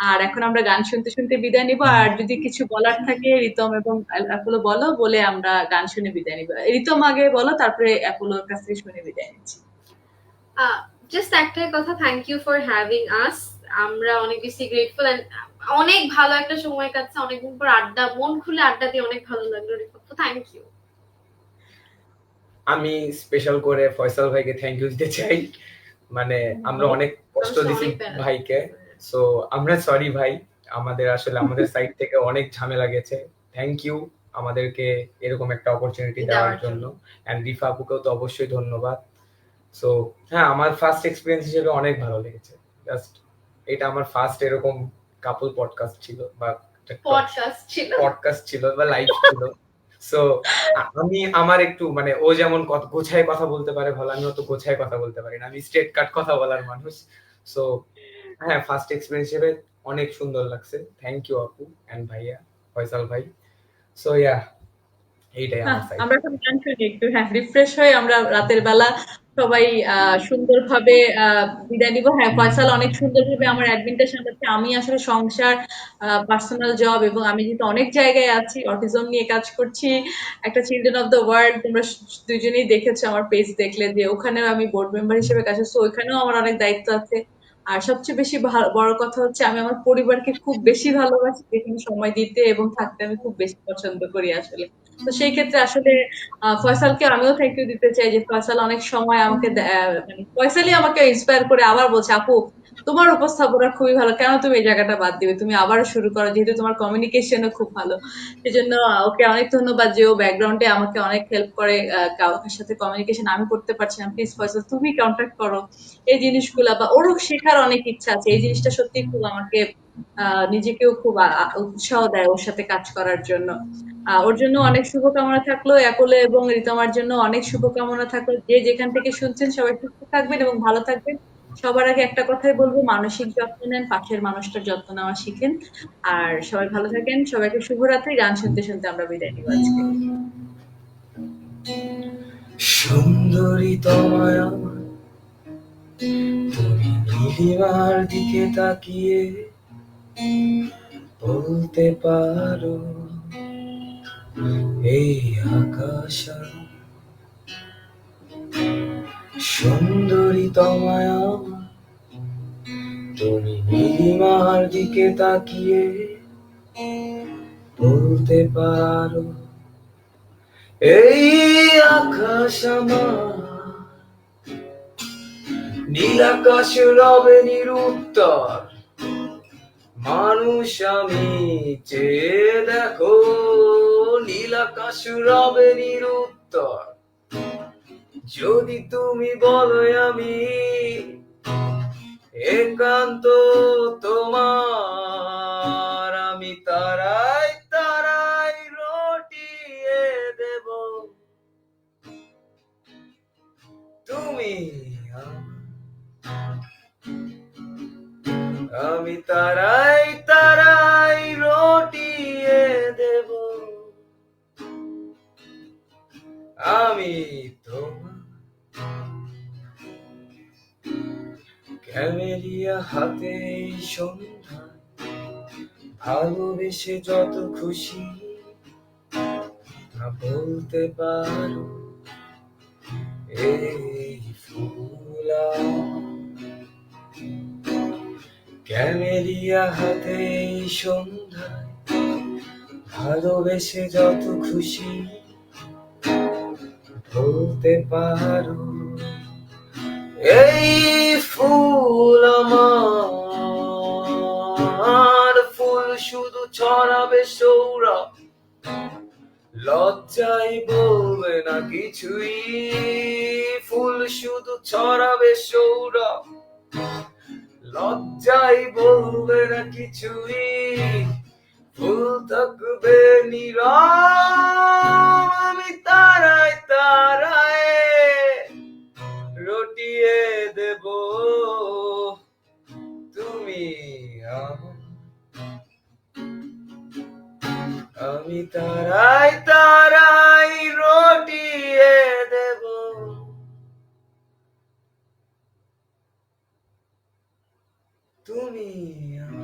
আর এখন আমরা গান শুনতে শুনতে বিদায় নিব, আর যদি কিছু বলার থাকে রিতম এবং অ্যাপোলো বলো, বলে আমরা গান শুনে বিদায় নিব। রিতম আগে বলো, তারপরে অ্যাপোলোর কাছ থেকে শুনে বিদায় নিচ্ছি। জাস্ট একটাই কথা, thank you for having us. আমরা অনেক বেশি গ্রেটফুল, এন্ড অনেক ভালো একটা সময় কাটছে, অনেকদিন পর আড্ডা, মন খুলে আড্ডা দিয়ে অনেক ভালো লাগলো রিফাত, তো থ্যাংক ইউ। আমি স্পেশাল করে ফয়সাল ভাইকে থ্যাংক ইউ দিতে চাই। মানে আমরা অনেক কষ্ট দিছি ভাইকে, সো আমরা সরি ভাই, আমাদের আসলে আমাদের সাইড থেকে অনেক ঝামেলা গেছে। থ্যাংক ইউ আমাদেরকে এরকম একটা অপরচুনিটি দেওয়ার জন্য, এন্ড রিফা আপুকেও তো অবশ্যই ধন্যবাদ। সো হ্যাঁ, আমার ফার্স্ট এক্সপিরিয়েন্স হিসেবে অনেক ভালো লেগেছে। জাস্ট এটা আমার ফার্স্ট এরকম কাপল পডকাস্ট ছিল, বা পডকাস্ট ছিল বা লাইভ ছিল। সো আমি আমার একটু মানে ও যেমন গোছায় কথা বলতে পারে ভালো, আমি অত গোছায় কথা বলতে পারি না, আমি স্ট্রেট কাট কথা বলার মানুষ। সো হ্যাঁ, ফার্স্ট এক্সপিরিয়েন্স হিসেবে অনেক সুন্দর লাগছে। থ্যাংক ইউ আপু এন্ড ভাইয়া ফয়সাল ভাই। সো ইয়া, এইটাই আমার সাইড। আমরা এখন গান শুনি একটু, হ্যাঁ, রিফ্রেশ হয়ে আমরা রাতের বেলা সবাই সুন্দরভাবে বিদায় নিব। হ্যাঁ, ফয়সাল অনেক সুন্দরভাবে আমার অ্যাডমিনটা সামলাচ্ছে। আমি আসলে সংসার, পার্সোনাল জব এবং আমি যেহেতু অনেক জায়গায় আছি, অটিজম নিয়ে কাজ করছি, একটা চিলড্রেন অফ দ্য ওয়ার্ল্ড, তোমরা দুজনেই দেখেছো আমার পেজ দেখলে যে ওখানেও আমি বোর্ড মেম্বার হিসেবে কাজ করছি, ওইখানেও আমার অনেক দায়িত্ব আছে। আর সবচেয়ে বেশি বড় কথা হচ্ছে আমি আমার পরিবারকে খুব বেশি ভালোবাসি, যেখানে সময় দিতে এবং থাকতে আমি খুব বেশি পছন্দ করি আসলে। তো সেই ক্ষেত্রে আসলে ফয়সালকে আমিও থ্যাংক ইউ দিতে চাই, যে ফয়সাল অনেক সময় আমাকে মানে ফয়সালই আমাকে ইন্সপায়ার করে আবার বলছে, আপু তোমার উপস্থাপনা খুবই ভালো, কেন তুমি এই জায়গাটা বাদ দিবে, তুমি আবারও শুরু করো, যেহেতু তোমার কমিউনিকেশনও খুব ভালো। সেজন্য ওকে অনেক ধন্যবাদ, যে ও ব্যাকগ্রাউন্ডে আমাকে অনেক হেল্প করে, কারোর সাথে কমিউনিকেশন আমি করতে পারছি না, প্লিজ ফয়সাল তুমি কন্ট্যাক্ট করো। এই জিনিসগুলা, বা ওরও শেখার অনেক ইচ্ছা আছে, এই জিনিসটা সত্যি খুব আমাকে নিজেকেও খুব উৎসাহ দেয় ওর সাথে কাজ করার জন্য। ওর জন্য অনেক শুভকামনা থাকলো, অ্যাপোলো এবং রিতমার জন্য অনেক শুভকামনা থাকলো। যে যেখান থেকে শুনছেন সবাই সুস্থ থাকবেন এবং ভালো থাকবেন। সবার আগে একটা কথাই বলবো, মানসিক যত্ন নেন, পাশের মানুষটার যত্ন নেওয়া শিখেন। আর সবাই ভালো থাকেন, সবাইকে শুভরাত্রি। গান শুনতে শুনতে আমরা বিদায় নিব আজকে। সুন্দরী তোমায় আমার, তুমি নীলিমার দিকে তাকিয়ে বলতে পারো এই আকাশ। সুন্দরী তোমায় আমার, তুমি নীলিমার দিকে তাকিয়ে বলতে পারো এই আকাশ আমার। নীল আকাশ রবে নিরুত্তর, মানুষ আমি চেয়ে দেখো। নীল আকাশ রবে নিরুত্তর, যদি তুমি বলো আমি একান্ত তোমার, আমি তারাই তারাই রটিয়ে দেব। তুমি আমি তারাই তারাই রটিয়ে দেব। আমি তোমার ক্যামেলিয়া হাতে এই সন্ধ্যায় ভালোবেসে যত খুশি না বলতে পারো এই ফুল ক্যামেলিয়া হাতে এই সন্ধ্যায় ভালোবেসে যত খুশি বলতে পারো এই ফুল আমার ফুল শুধু ছড়াবে সৌরভ লজ্জায় বলবে না কিছুই ফুল শুধু ছড়াবে সৌরভ লজ্জায় বলবে না কিছুই ফুল থাকবে নীরব আমি তারায় তারায় রটিয়ে দেব তুমি আমার আমি তারায় তারায় রটিয়ে দেব তুমি আমার